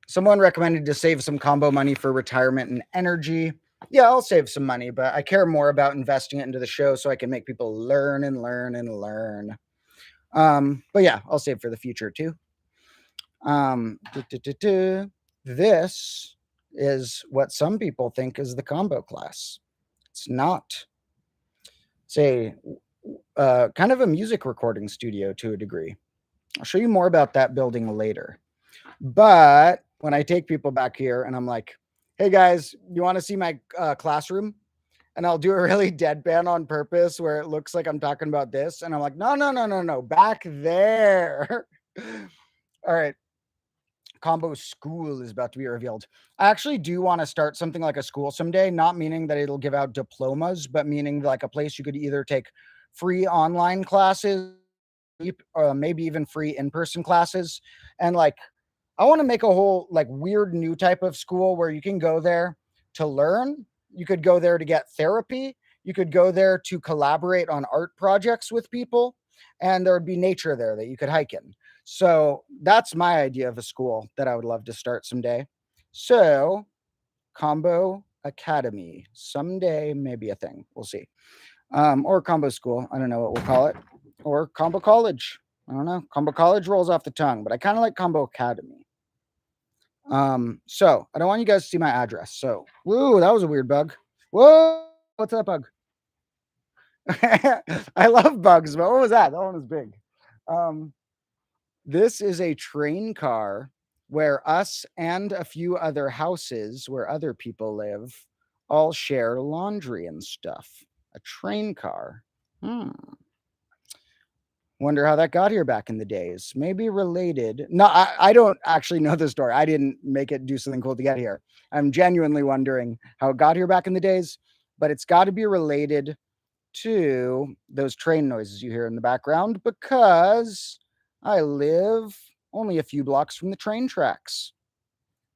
Someone recommended to save some combo money for retirement and energy. Yeah, I'll save some money, but I care more about investing it into the show so I can make people learn and learn and learn. But yeah, I'll save for the future too. This is what some people think is the combo class. It's not. It's a kind of a music recording studio to a degree. I'll show you more about that building later. But when I take people back here and I'm like, hey guys, you want to see my classroom? And I'll do a really deadpan on purpose where it looks like I'm talking about this. And I'm like, no, no, no, no, no, back there. All right. Combo school is about to be revealed. I actually do want to start something like a school someday, not meaning that it'll give out diplomas, but meaning like a place you could either take free online classes, maybe even free in-person classes. And like, I want to make a whole like weird new type of school where you can go there to learn. You could go there to get therapy. You could go there to collaborate on art projects with people. And there would be nature there that you could hike in. So that's my idea of a school that I would love to start someday. So, Combo Academy, someday, maybe a thing. We'll see. Or Combo School. I don't know what we'll call it. Or Combo College. I don't know. Combo College rolls off the tongue, but I kind of like Combo Academy. So I don't want you guys to see my address. So, whoa, that was a weird bug. Whoa, what's that bug? I love bugs, but what was that? That one was big. This is a train car where us and a few other houses where other people live all share laundry and stuff. A train car. Wonder how that got here back in the days. Maybe related. No, I don't actually know the story. I didn't make it do something cool to get here. I'm genuinely wondering how it got here back in the days, but it's got to be related to those train noises you hear in the background because I live only a few blocks from the train tracks.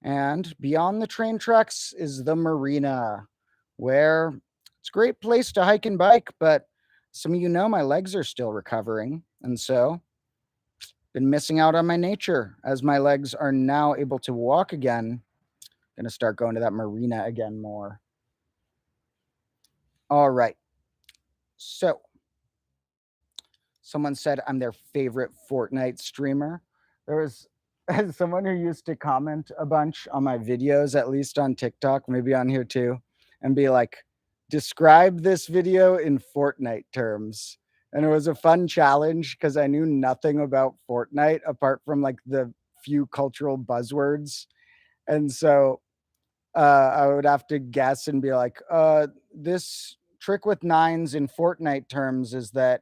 And beyond the train tracks is the marina, where it's a great place to hike and bike, but some of you know my legs are still recovering. And so, been missing out on my nature as my legs are now able to walk again. Gonna start going to that marina again more. All right. So, someone said I'm their favorite Fortnite streamer. There was as someone who used to comment a bunch on my videos, at least on TikTok, maybe on here too, and be like, describe this video in Fortnite terms. And it was a fun challenge because I knew nothing about Fortnite apart from like the few cultural buzzwords. And so I would have to guess and be like, this trick with nines in Fortnite terms is that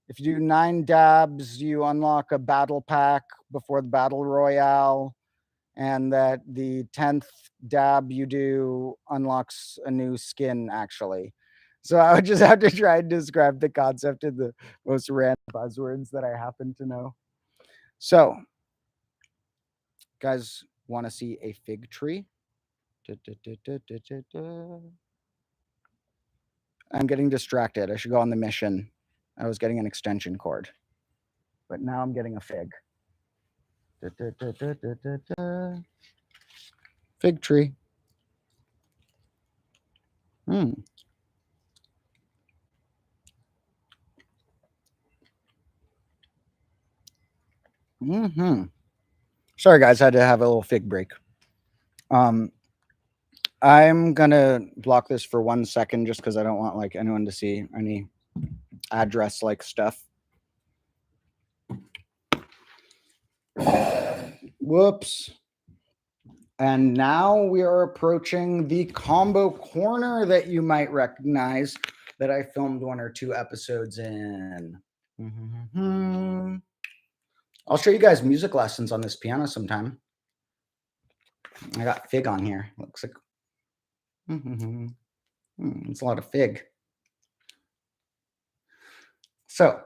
if you do 9 dabs, you unlock a battle pack before the battle royale, and that the 10th dab you do unlocks a new skin, actually. So I would just have to try and describe the concept in the most random buzzwords that I happen to know. So, guys, want to see a fig tree? I'm getting distracted. I should go on the mission. I was getting an extension cord, but now I'm getting a fig. Fig tree. Hmm. Hmm. Sorry, guys, I had to have a little fig break. I'm gonna block this for 1 second just because I don't want like anyone to see any address like stuff. Whoops. And now we are approaching the combo corner that you might recognize that I filmed 1 or 2 episodes in. I'll show you guys music lessons on this piano sometime. I got fig on here. Looks like it's a lot of fig. So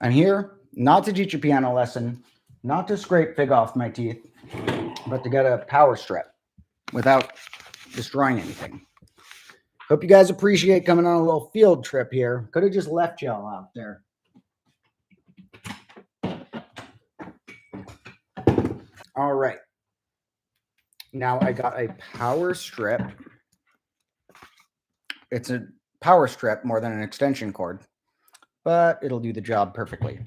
I'm here not to teach a piano lesson, not to scrape fig off my teeth, but to get a power strip. without destroying anything. Hope you guys appreciate coming on a little field trip here. Could have just left y'all out there. All right. Now I got a power strip. It's a power strip more than an extension cord, but it'll do the job perfectly.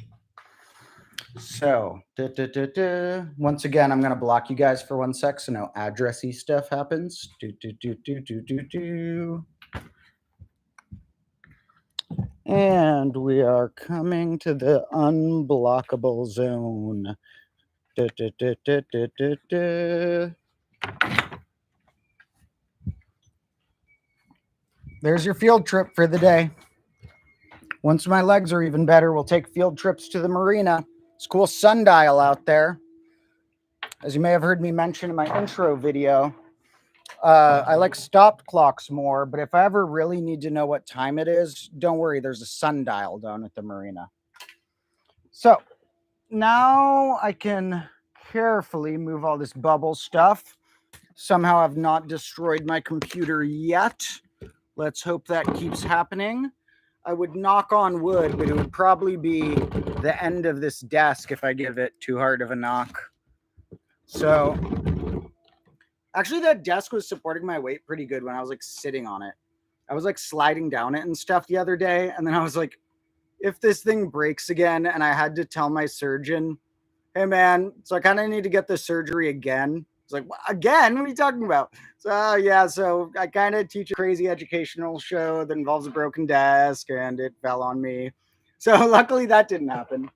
So, once again, I'm going to block you guys for 1 sec so no addressy stuff happens. And we are coming to the unblockable zone. There's your field trip for the day. Once my legs are even better, we'll take field trips to the marina. It's a cool sundial out there. As you may have heard me mention in my intro video, I like stopped clocks more, but if I ever really need to know what time it is, don't worry, there's a sundial down at the marina. So now I can carefully move all this bubble stuff. Somehow I've not destroyed my computer yet. Let's hope that keeps happening. I would knock on wood, but it would probably be the end of this desk if I give it too hard of a knock. So actually that desk was supporting my weight pretty good when I was like sitting on it. I was like sliding down it and stuff the other day. And then I was like, if this thing breaks again, and I had to tell my surgeon, hey man, so I kind of need to get the surgery again. It's like, again? What are you talking about? So yeah, so I kind of teach a crazy educational show that involves a broken desk, and it fell on me. So luckily that didn't happen.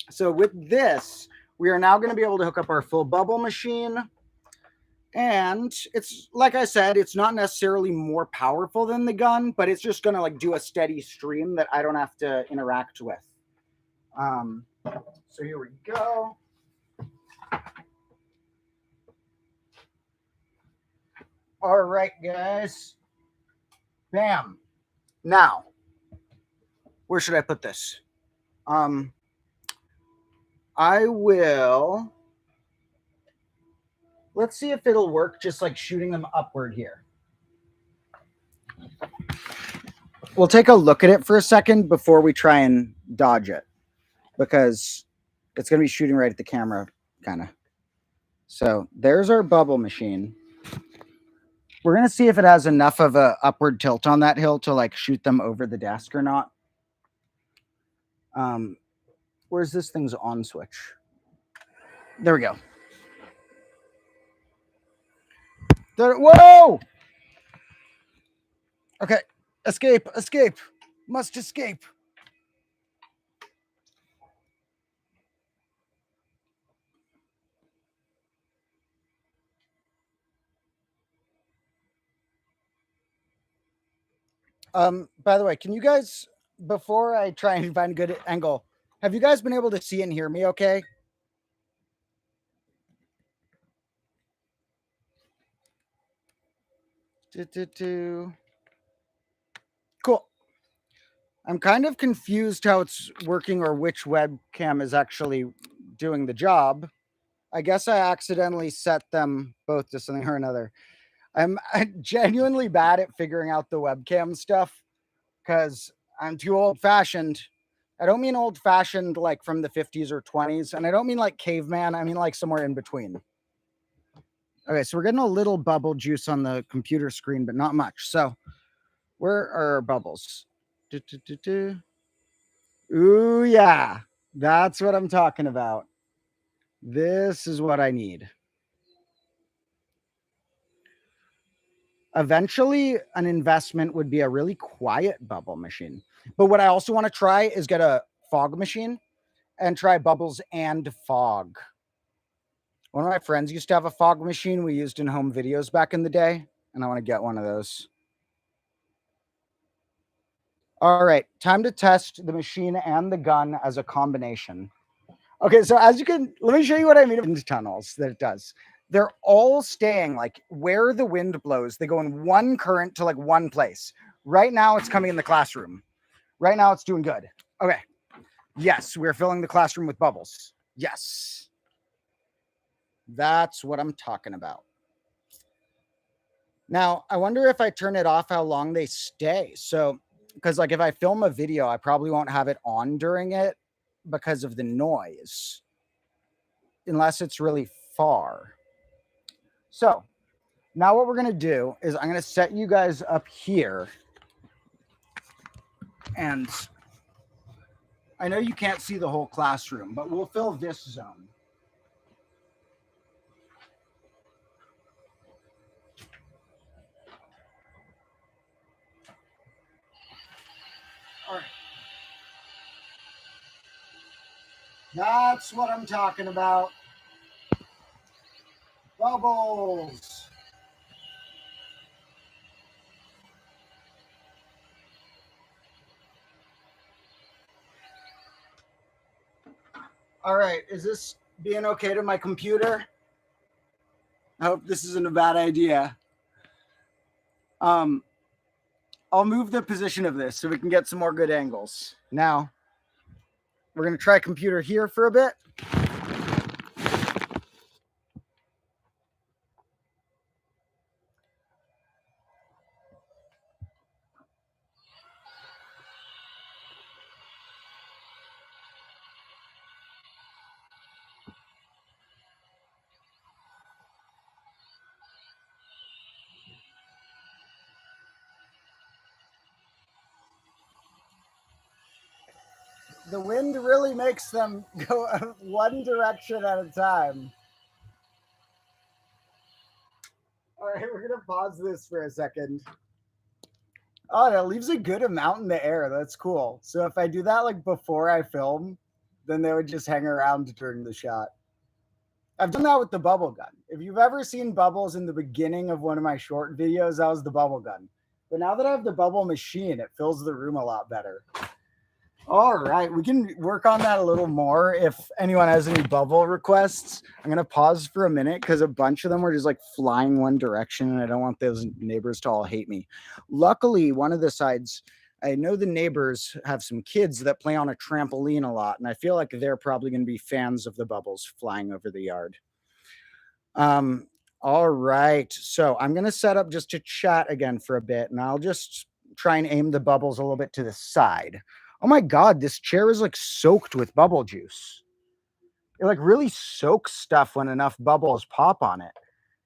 So with this, we are now going to be able to hook up our full bubble machine. And it's, like I said, it's not necessarily more powerful than the gun, but it's just going to like do a steady stream that I don't have to interact with. So here we go. All right, guys. Bam. Now, where should I put this? I will. Let's see if it'll work just like shooting them upward here. We'll take a look at it for a second before we try and dodge it, because it's going to be shooting right at the camera, kind of. So there's our bubble machine. We're going to see if it has enough of a upward tilt on that hill to like shoot them over the desk or not. Where's this thing's on switch? There we go. There, whoa! Okay, escape, escape, must escape. By the way, can you guys, before I try and find a good angle, have you guys been able to see and hear me okay? Cool. I'm kind of confused how it's working or which webcam is actually doing the job. I guess I accidentally set them both to something or another. I'm genuinely bad at figuring out the webcam stuff because I'm too old-fashioned. I don't mean old-fashioned like from the 50s or 20s, and I don't mean like caveman. I mean like somewhere in between. Okay, so we're getting a little bubble juice on the computer screen, but not much. So where are our bubbles? Ooh, yeah. That's what I'm talking about. This is what I need. Eventually, an investment would be a really quiet bubble machine. But what I also want to try is get a fog machine and try bubbles and fog. One of my friends used to have a fog machine we used in home videos back in the day, and I want to get one of those. All right, time to test the machine and the gun as a combination. Okay, so as you can, let me show you what I mean of wind tunnels that it does. They're all staying like where the wind blows. They go in one current to like one place. Right now it's coming in the classroom. Right now it's doing good. Okay. Yes, we're filling the classroom with bubbles. Yes. That's what I'm talking about. Now, I wonder if I turn it off, how long they stay. So, because like if I film a video, I probably won't have it on during it because of the noise, unless it's really far. So, now what we're going to do is I'm going to set you guys up here. And I know you can't see the whole classroom, but we'll fill this zone. All right. That's what I'm talking about. Bubbles. All right. Is this being okay to my computer? I hope this isn't a bad idea. I'll move the position of this so we can get some more good angles. Now, we're going to try computer here for a bit. The wind really makes them go one direction at a time. All right, we're going to pause this for a second. Oh, that leaves a good amount in the air. That's cool. So if I do that like before I film, then they would just hang around during the shot. I've done that with the bubble gun. If you've ever seen bubbles in the beginning of one of my short videos, that was the bubble gun. But now that I have the bubble machine, it fills the room a lot better. All right, we can work on that a little more. If anyone has any bubble requests, I'm going to pause for a minute because a bunch of them were just like flying one direction and I don't want those neighbors to all hate me. Luckily, one of the sides, I know the neighbors have some kids that play on a trampoline a lot, and I feel like they're probably going to be fans of the bubbles flying over the yard. All right, so I'm going to set up just to chat again for a bit, and I'll just try and aim the bubbles a little bit to the side. Oh my God, this chair is like soaked with bubble juice. It like really soaks stuff when enough bubbles pop on it.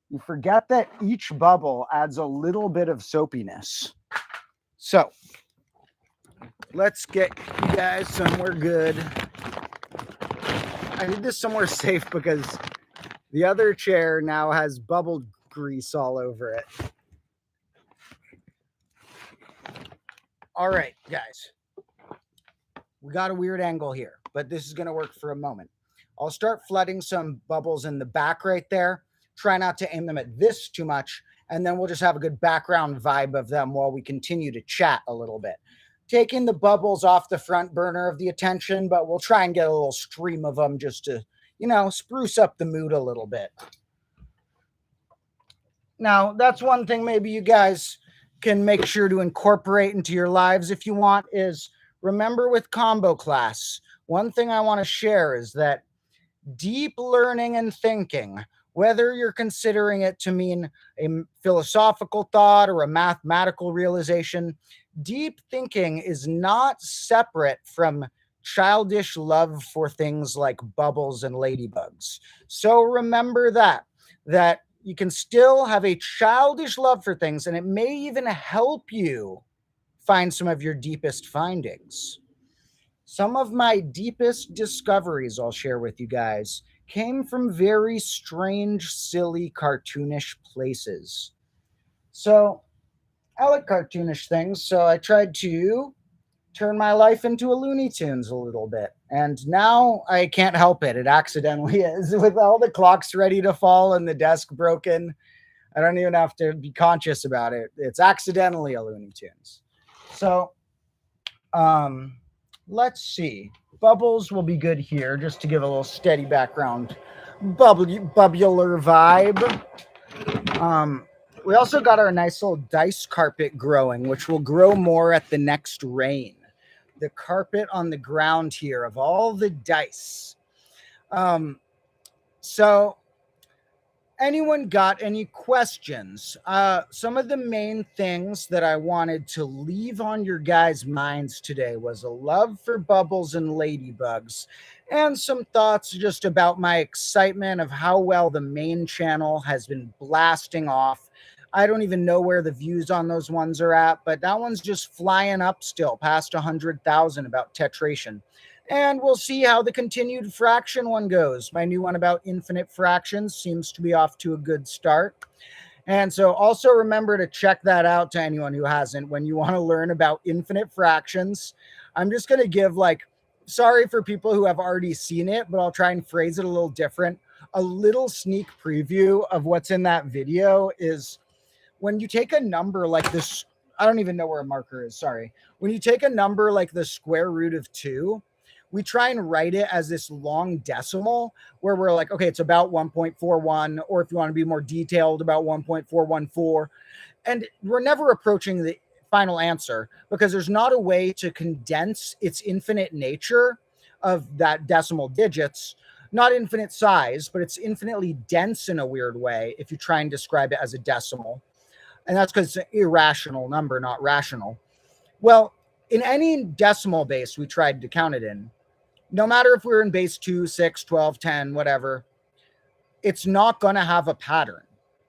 You forget that each bubble adds a little bit of soapiness. So let's get you guys somewhere good. I need this somewhere safe because the other chair now has bubble grease all over it. All right, guys. We got a weird angle here, but this is going to work for a moment. I'll start flooding some bubbles in the back right there. Try not to aim them at this too much, and then we'll just have a good background vibe of them while we continue to chat a little bit. Taking the bubbles off the front burner of the attention, but we'll try and get a little stream of them just to, spruce up the mood a little bit. Now, that's one thing maybe you guys can make sure to incorporate into your lives if you want is remember with combo class, one thing I want to share is that deep learning and thinking, whether you're considering it to mean a philosophical thought or a mathematical realization, deep thinking is not separate from childish love for things like bubbles and ladybugs. So remember that you can still have a childish love for things, and it may even help you find some of your deepest findings. Some of my deepest discoveries I'll share with you guys came from very strange, silly, cartoonish places. So I like cartoonish things, so I tried to turn my life into a Looney Tunes a little bit. And now I can't help it. It accidentally is. With all the clocks ready to fall and the desk broken, I don't even have to be conscious about it. It's accidentally a Looney Tunes. So, let's see. Bubbles will be good here just to give a little steady background bubbler vibe. We also got our nice little dice carpet growing, which will grow more at the next rain. The carpet on the ground here of all the dice. So anyone got any questions? Some of the main things that I wanted to leave on your guys' minds today was a love for bubbles and ladybugs, and some thoughts just about my excitement of how well the main channel has been blasting off. I don't even know where the views on those ones are at, but that one's just flying up still, past 100,000 about tetration. And we'll see how the continued fraction one goes. My new one about infinite fractions seems to be off to a good start. And so also remember to check that out to anyone who hasn't when you want to learn about infinite fractions. I'm just going to give sorry for people who have already seen it, but I'll try and phrase it a little different. A little sneak preview of what's in that video is when you take a number like this, I don't even know where a marker is, sorry. When you take a number like the square root of 2, we try and write it as this long decimal where we're like, okay, it's about 1.41, or if you want to be more detailed, about 1.414. And we're never approaching the final answer because there's not a way to condense its infinite nature of that decimal digits, not infinite size, but it's infinitely dense in a weird way if you try and describe it as a decimal. And that's because it's an irrational number, not rational. Well, in any decimal base we tried to count it in, no matter if we're in base 2, 6, 12, 10, whatever, it's not going to have a pattern.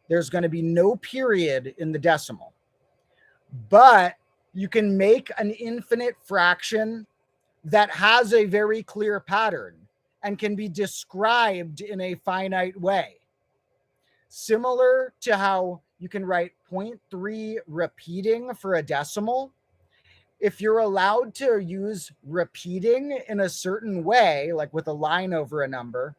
There's going to be no period in the decimal. But you can make an infinite fraction that has a very clear pattern and can be described in a finite way. Similar to how you can write 0.3 repeating for a decimal, if you're allowed to use repeating in a certain way, like with a line over a number,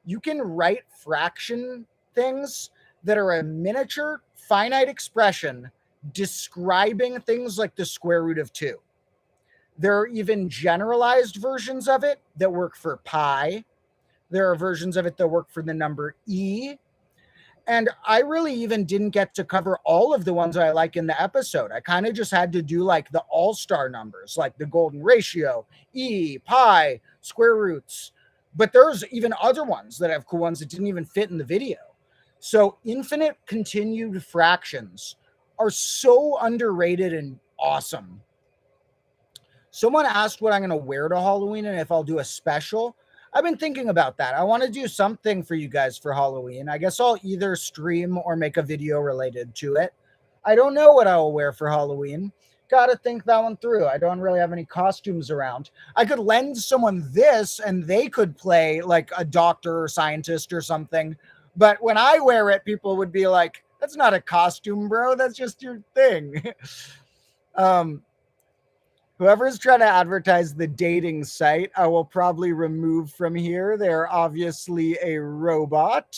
you can write fraction things that are a miniature finite expression describing things like the square root of 2. There are even generalized versions of it that work for pi. There are versions of it that work for the number e. And I really even didn't get to cover all of the ones I like in the episode. I kind of just had to do like the all-star numbers, like the golden ratio, e, pi, square roots. But there's even other ones that have cool ones that didn't even fit in the video. So infinite continued fractions are so underrated and awesome. Someone asked what I'm going to wear to Halloween and if I'll do a special. I've been thinking about that. I want to do something for you guys for Halloween. I guess I'll either stream or make a video related to it. I don't know what I will wear for Halloween. Gotta think that one through. I don't really have any costumes around. I could lend someone this and they could play like a doctor or scientist or something. But when I wear it, people would be like, that's not a costume, bro. That's just your thing. Whoever's trying to advertise the dating site, I will probably remove from here. They're obviously a robot.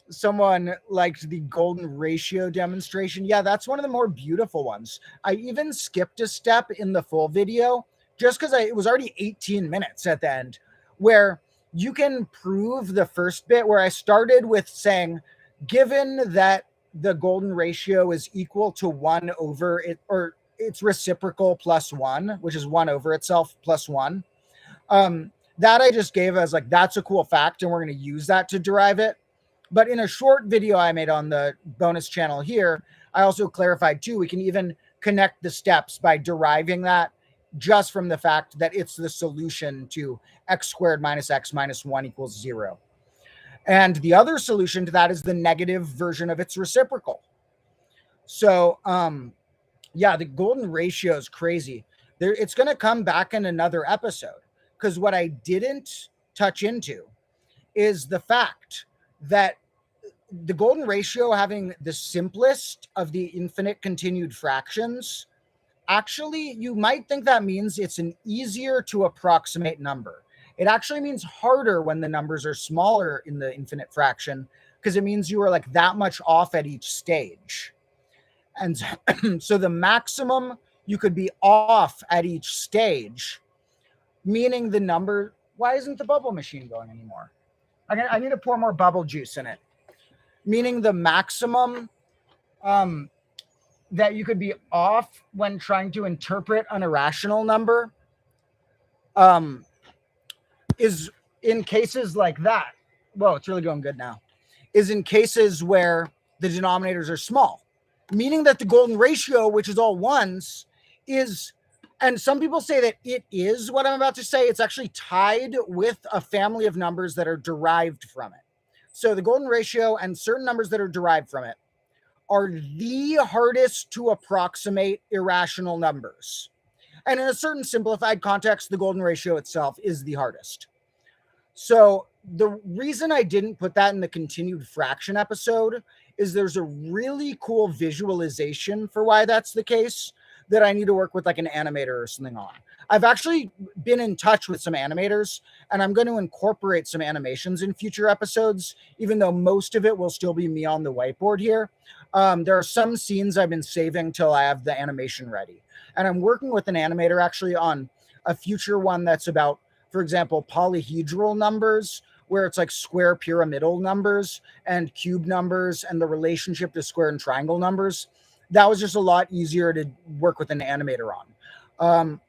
Someone liked the golden ratio demonstration. Yeah, that's one of the more beautiful ones. I even skipped a step in the full video just because it was already 18 minutes at the end, where you can prove the first bit where I started with saying, given that the golden ratio is equal to 1 over it, or it's reciprocal plus 1, which is 1 over itself plus 1. That I just gave as like, that's a cool fact, and we're going to use that to derive it. But in a short video I made on the bonus channel here, I also clarified too, we can even connect the steps by deriving that just from the fact that it's the solution to x squared minus x minus 1 equals 0. And the other solution to that is the negative version of its reciprocal. So, yeah, the golden ratio is crazy. It's going to come back in another episode, because what I didn't touch into is the fact that the golden ratio, having the simplest of the infinite continued fractions, actually, you might think that means it's an easier to approximate number. It actually means harder when the numbers are smaller in the infinite fraction, because it means you are like that much off at each stage. And so the maximum you could be off at each stage, meaning the number. Why isn't the bubble machine going anymore? I need to pour more bubble juice in it. Meaning the maximum that you could be off when trying to interpret an irrational number is in cases like that, well, it's really going good now, is in cases where the denominators are small, meaning that the golden ratio, which is all ones, is, and some people say that it is what I'm about to say, it's actually tied with a family of numbers that are derived from it. So the golden ratio and certain numbers that are derived from it are the hardest to approximate irrational numbers. And in a certain simplified context, the golden ratio itself is the hardest. So the reason I didn't put that in the continued fraction episode is there's a really cool visualization for why that's the case that I need to work with like an animator or something on. I've actually been in touch with some animators, and I'm going to incorporate some animations in future episodes, even though most of it will still be me on the whiteboard here. There are some scenes I've been saving till I have the animation ready. And I'm working with an animator actually on a future one that's about, for example, polyhedral numbers, where it's like square pyramidal numbers and cube numbers and the relationship to square and triangle numbers. That was just a lot easier to work with an animator on.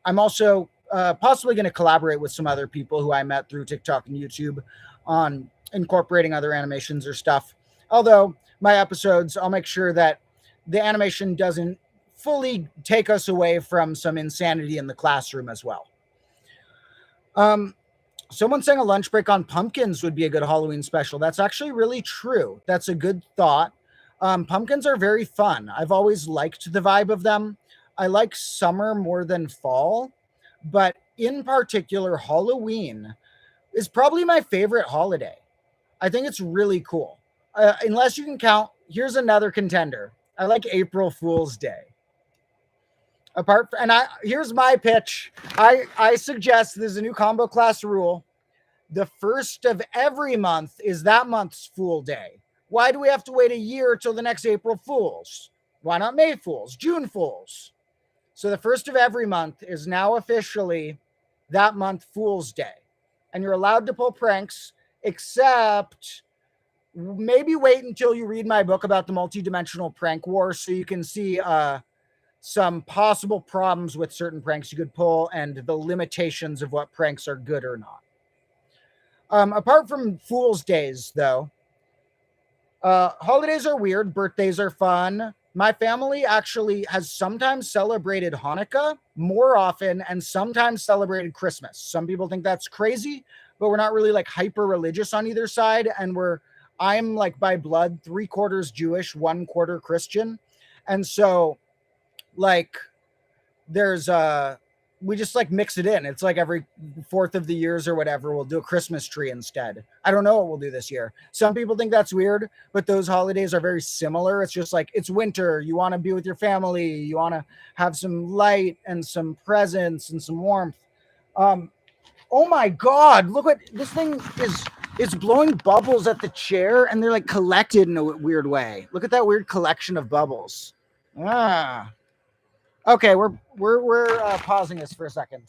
I'm also possibly going to collaborate with some other people who I met through TikTok and YouTube on incorporating other animations or stuff. Although my episodes, I'll make sure that the animation doesn't fully take us away from some insanity in the classroom as well. Someone saying a lunch break on pumpkins would be a good Halloween special. That's actually really true. That's a good thought. Pumpkins are very fun. I've always liked the vibe of them. I like summer more than fall, but in particular, Halloween is probably my favorite holiday. I think it's really cool. Unless you can count, here's another contender. I like April Fool's Day. Here's my pitch. I suggest there's a new combo class rule. The first of every month is that month's Fool Day. Why do we have to wait a year till the next April Fools? Why not May Fools, June Fools? So the first of every month is now officially that month Fool's Day. And you're allowed to pull pranks, except maybe wait until you read my book about the multidimensional prank war so you can see some possible problems with certain pranks you could pull and the limitations of what pranks are good or not. Apart from Fool's Days, though, holidays are weird. Birthdays are fun. My family actually has sometimes celebrated Hanukkah more often and sometimes celebrated Christmas. Some people think that's crazy, but we're not really like hyper religious on either side. And I'm like by blood 3/4 Jewish, 1/4 Christian. And so like there's we just like mix it in. It's like every 4th of the years or whatever, we'll do a Christmas tree instead. I don't know what we'll do this year. Some people think that's weird, but those holidays are very similar. It's just like, it's winter. You want to be with your family. You want to have some light and some presents and some warmth. Oh my God, look what this thing is. It's blowing bubbles at the chair and they're like collected in a weird way. Look at that weird collection of bubbles. Okay, we're pausing this for a second.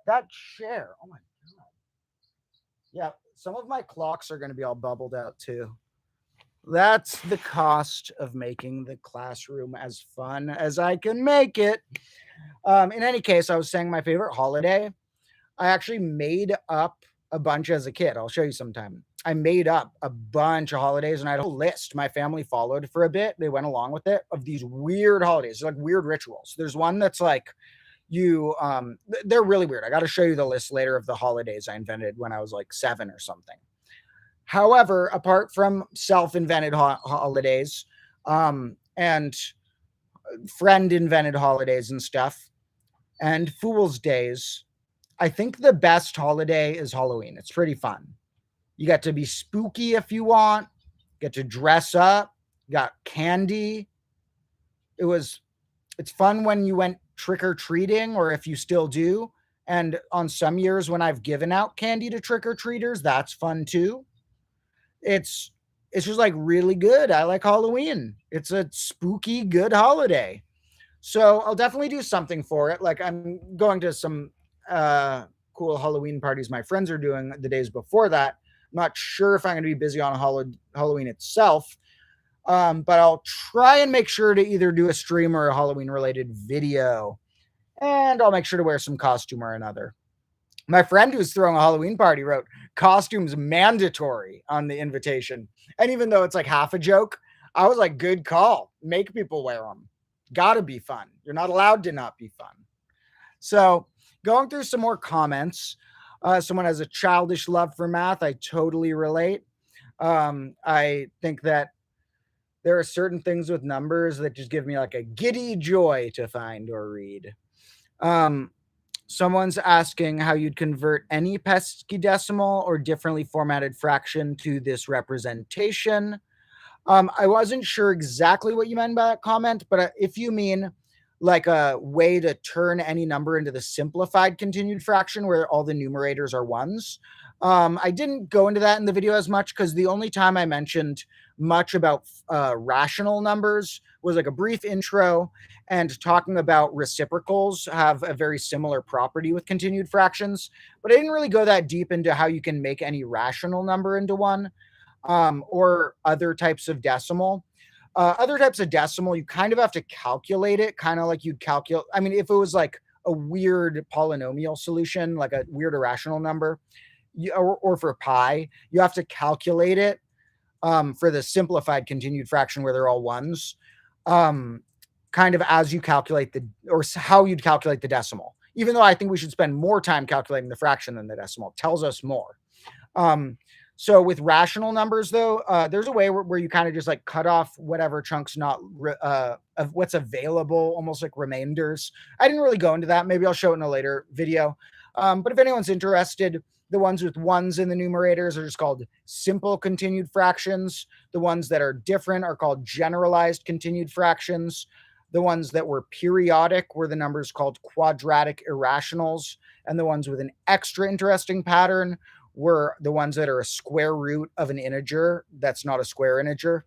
That chair, oh my God. Yeah, some of my clocks are going to be all bubbled out too. That's the cost of making the classroom as fun as I can make it. In any case, I was saying my favorite holiday. I actually made up a bunch as a kid. I'll show you sometime. I made up a bunch of holidays and I had a list my family followed for a bit. They went along with it of these weird holidays, like weird rituals. There's one that's like they're really weird. I got to show you the list later of the holidays I invented when I was like 7 or something. However, apart from self-invented holidays and friend-invented holidays and stuff and Fool's Days, I think the best holiday is Halloween. It's pretty fun. You get to be spooky if you want, get to dress up, you got candy. It's fun when you went trick-or-treating, or if you still do. And on some years when I've given out candy to trick-or-treaters, that's fun too. It's just like really good. I like Halloween. It's a spooky, good holiday. So I'll definitely do something for it. Like I'm going to some cool Halloween parties my friends are doing the days before that. I'm not sure if I'm going to be busy on Halloween itself, but I'll try and make sure to either do a stream or a Halloween related video, and I'll make sure to wear some costume or another. My friend who's throwing a Halloween party wrote costumes mandatory on the invitation. And even though it's like half a joke, I was like, good call. Make people wear them. Gotta be fun. You're not allowed to not be fun. So, going through some more comments. Someone has a childish love for math. I totally relate. I think that there are certain things with numbers that just give me like a giddy joy to find or read. Um, Someone's asking how you'd convert any pesky decimal or differently formatted fraction to this representation. I wasn't sure exactly what you meant by that comment, but if you mean like a way to turn any number into the simplified continued fraction where all the numerators are ones, I didn't go into that in the video as much because the only time I mentioned much about rational numbers was like a brief intro and talking about reciprocals have a very similar property with continued fractions, but I didn't really go that deep into how you can make any rational number into one, or other types of decimal. Other types of decimal, you kind of have to calculate it, kind of like you'd calculate. I mean, if it was like a weird polynomial solution, like a weird irrational number, or for pi, you have to calculate it, for the simplified continued fraction where they're all ones, kind of as you calculate or how you'd calculate the decimal. Even though I think we should spend more time calculating the fraction than the decimal, it tells us more. So with rational numbers, though, there's a way where you kind of just like cut off whatever chunks not of what's available, almost like remainders. I didn't really go into that. Maybe I'll show it in a later video. But if anyone's interested, the ones with ones in the numerators are just called simple continued fractions. The ones that are different are called generalized continued fractions. The ones that were periodic were the numbers called quadratic irrationals. And the ones with an extra interesting pattern were the ones that are a square root of an integer that's not a square integer.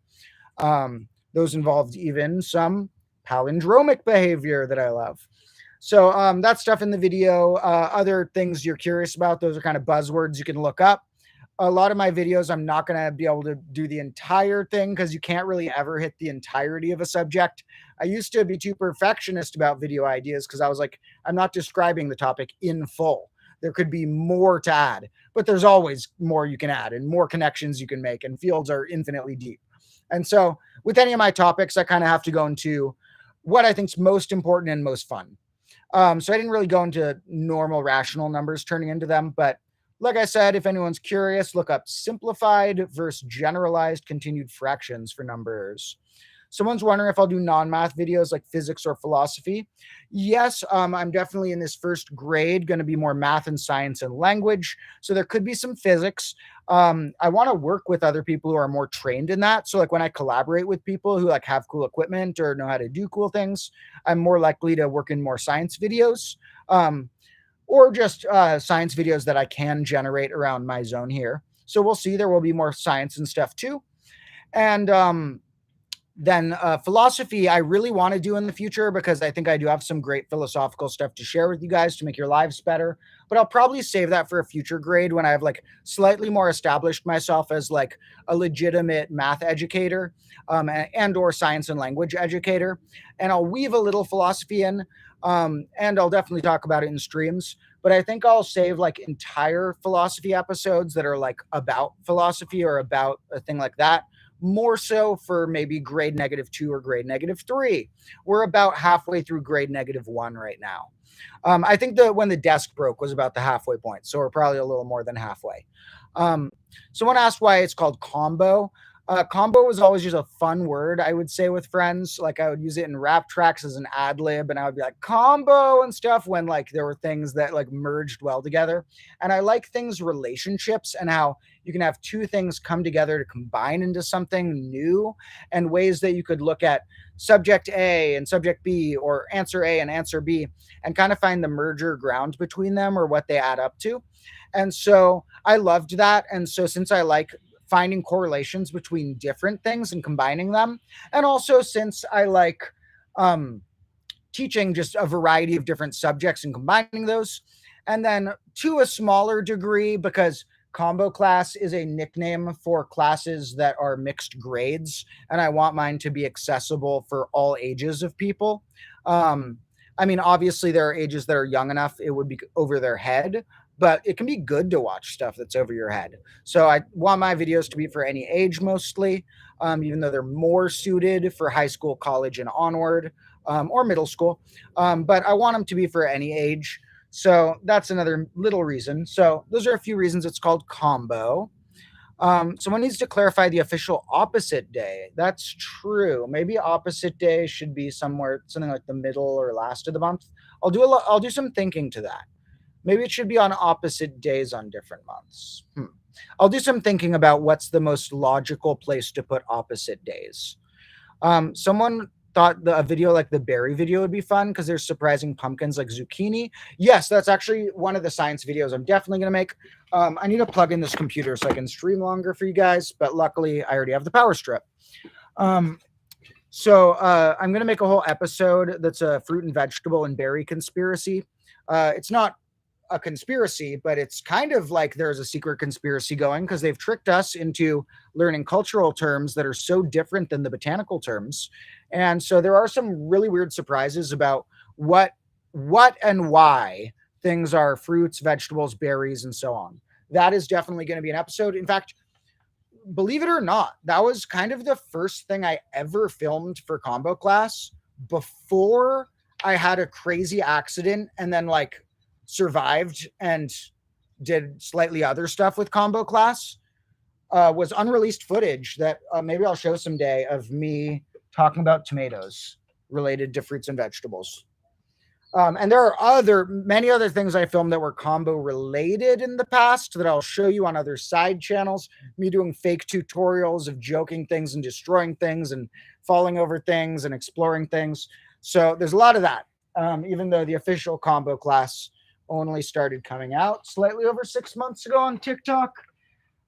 Those involved even some palindromic behavior that I love. So that's stuff in the video. Other things you're curious about, those are kind of buzzwords you can look up. A lot of my videos, I'm not going to be able to do the entire thing because you can't really ever hit the entirety of a subject. I used to be too perfectionist about video ideas because I was like, I'm not describing the topic in full. There could be more to add, but there's always more you can add and more connections you can make, and fields are infinitely deep. And so with any of my topics, I kind of have to go into what I think is most important and most fun. So I didn't really go into normal rational numbers turning into them, but like I said, if anyone's curious, look up simplified versus generalized continued fractions for numbers. Someone's wondering if I'll do non-math videos like physics or philosophy. Yes, I'm definitely in this first grade going to be more math and science and language. So there could be some physics. I want to work with other people who are more trained in that. So like when I collaborate with people who like have cool equipment or know how to do cool things, I'm more likely to work in more science videos. Or just science videos that I can generate around my zone here. So we'll see. There will be more science and stuff too. And then philosophy, I really want to do in the future because I think I do have some great philosophical stuff to share with you guys to make your lives better. But I'll probably save that for a future grade when I have like slightly more established myself as like a legitimate math educator, and or science and language educator. And I'll weave a little philosophy in, and I'll definitely talk about it in streams. But I think I'll save like entire philosophy episodes that are like about philosophy or about a thing like that, more so for maybe grade -2 or grade -3. We're about halfway through grade -1 right now. I think that when the desk broke was about the halfway point, so we're probably a little more than halfway. Someone asked why it's called combo. Combo was always just a fun word, I would say, with friends. Like I would use it in rap tracks as an ad lib, and I would be like combo and stuff when like there were things that like merged well together. And I like things relationships and how you can have two things come together to combine into something new, and ways that you could look at subject A and subject B or answer A and answer B and kind of find the merger ground between them or what they add up to. And so I loved that. And so since I like finding correlations between different things and combining them, and also since I like teaching just a variety of different subjects and combining those, and then to a smaller degree, because combo class is a nickname for classes that are mixed grades, and I want mine to be accessible for all ages of people. I mean, obviously there are ages that are young enough it would be over their head, but it can be good to watch stuff that's over your head. So I want my videos to be for any age mostly, even though they're more suited for high school, college, and onward, or middle school. But I want them to be for any age. So that's another little reason. So those are a few reasons it's called combo. Someone needs to clarify the official opposite day. That's true. Maybe opposite day should be somewhere something like the middle or last of the month. I'll do some thinking to that. Maybe it should be on opposite days on different months. I'll do some thinking about what's the most logical place to put opposite days. Someone thought a video like the berry video would be fun because there's surprising pumpkins like zucchini. Yes, that's actually one of the science videos I'm definitely going to make. I need to plug in this computer so I can stream longer for you guys, but luckily I already have the power strip. So I'm going to make a whole episode that's a fruit and vegetable and berry conspiracy. It's not a conspiracy, but it's kind of like there's a secret conspiracy going because they've tricked us into learning cultural terms that are so different than the botanical terms. And so there are some really weird surprises about what and why things are fruits, vegetables, berries, and so on. That is definitely going to be an episode. In fact, believe it or not, that was kind of the first thing I ever filmed for combo class before I had a crazy accident and then like survived and did slightly other stuff with combo class. Was unreleased footage that maybe I'll show someday of me talking about tomatoes related to fruits and vegetables. And there are many other things I filmed that were combo related in the past that I'll show you on other side channels. Me doing fake tutorials of joking things and destroying things and falling over things and exploring things. So there's a lot of that, even though the official combo class only started coming out slightly over 6 months ago on TikTok,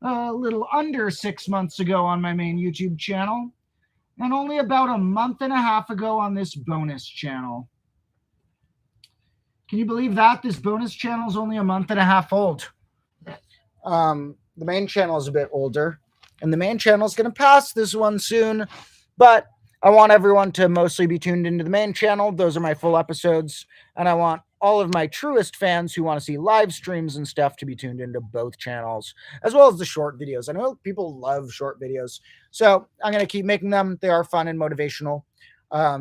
a little under 6 months ago on my main YouTube channel, and only about a month and a half ago on this bonus channel. Can you believe that? This bonus channel is only a month and a half old. The main channel is a bit older, and the main channel is going to pass this one soon, but I want everyone to mostly be tuned into the main channel. Those are my full episodes, and I want all of my truest fans who want to see live streams and stuff to be tuned into both channels, as well as the short videos. I know people love short videos, so I'm going to keep making them. They are fun and motivational.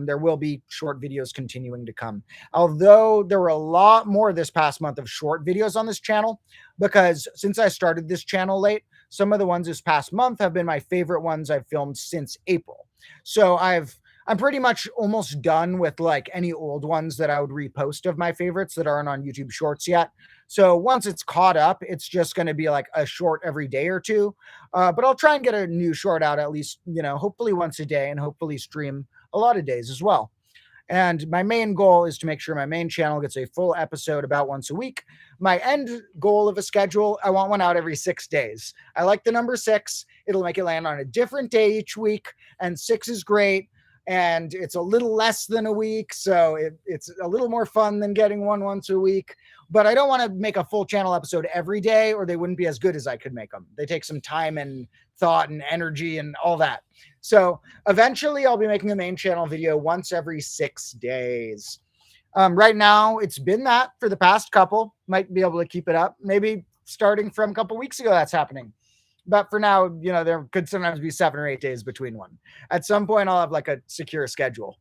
There will be short videos continuing to come. Although there were a lot more this past month of short videos on this channel, because since I started this channel late, some of the ones this past month have been my favorite ones I've filmed since April. So I'm pretty much almost done with like any old ones that I would repost of my favorites that aren't on YouTube Shorts yet. So once it's caught up, it's just going to be like a short every day or two. But I'll try and get a new short out at least, hopefully once a day, and hopefully stream a lot of days as well. And my main goal is to make sure my main channel gets a full episode about once a week. My end goal of a schedule, I want one out every 6 days. I like the number 6. It'll make it land on a different day each week. And 6 is great. And it's a little less than a week. So it's a little more fun than getting one once a week. But I don't want to make a full channel episode every day, or they wouldn't be as good as I could make them. They take some time and thought and energy and all that. So eventually I'll be making a main channel video once every 6 days. Right now, it's been that for the past couple. Might be able to keep it up. Maybe starting from a couple weeks ago, that's happening. But for now, there could sometimes be 7 or 8 days between one. At some point, I'll have like a secure schedule.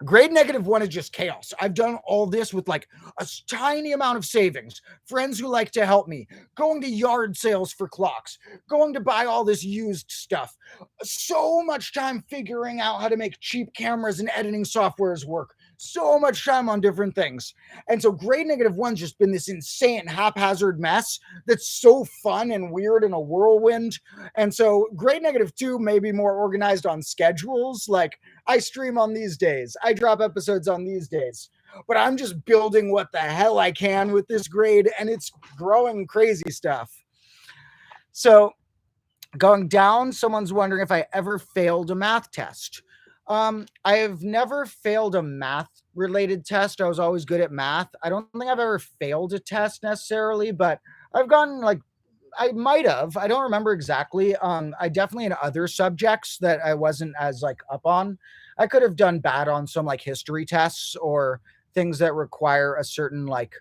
Grade -1 is just chaos. I've done all this with like a tiny amount of savings, friends who like to help me, going to yard sales for clocks, going to buy all this used stuff. So much time figuring out how to make cheap cameras and editing softwares work. So much time on different things. And so grade -1's just been this insane haphazard mess that's so fun and weird in a whirlwind. And so grade -2 may be more organized on schedules. Like I stream on these days, I drop episodes on these days, but I'm just building what the hell I can with this grade, and it's growing crazy stuff. So going down, someone's wondering if I ever failed a math test. I have never failed a math related test. I was always good at math. I don't think I've ever failed a test necessarily, but I've gotten like, I might have, I don't remember exactly. I definitely in other subjects that I wasn't as like up on, I could have done bad on some like history tests or things that require a certain like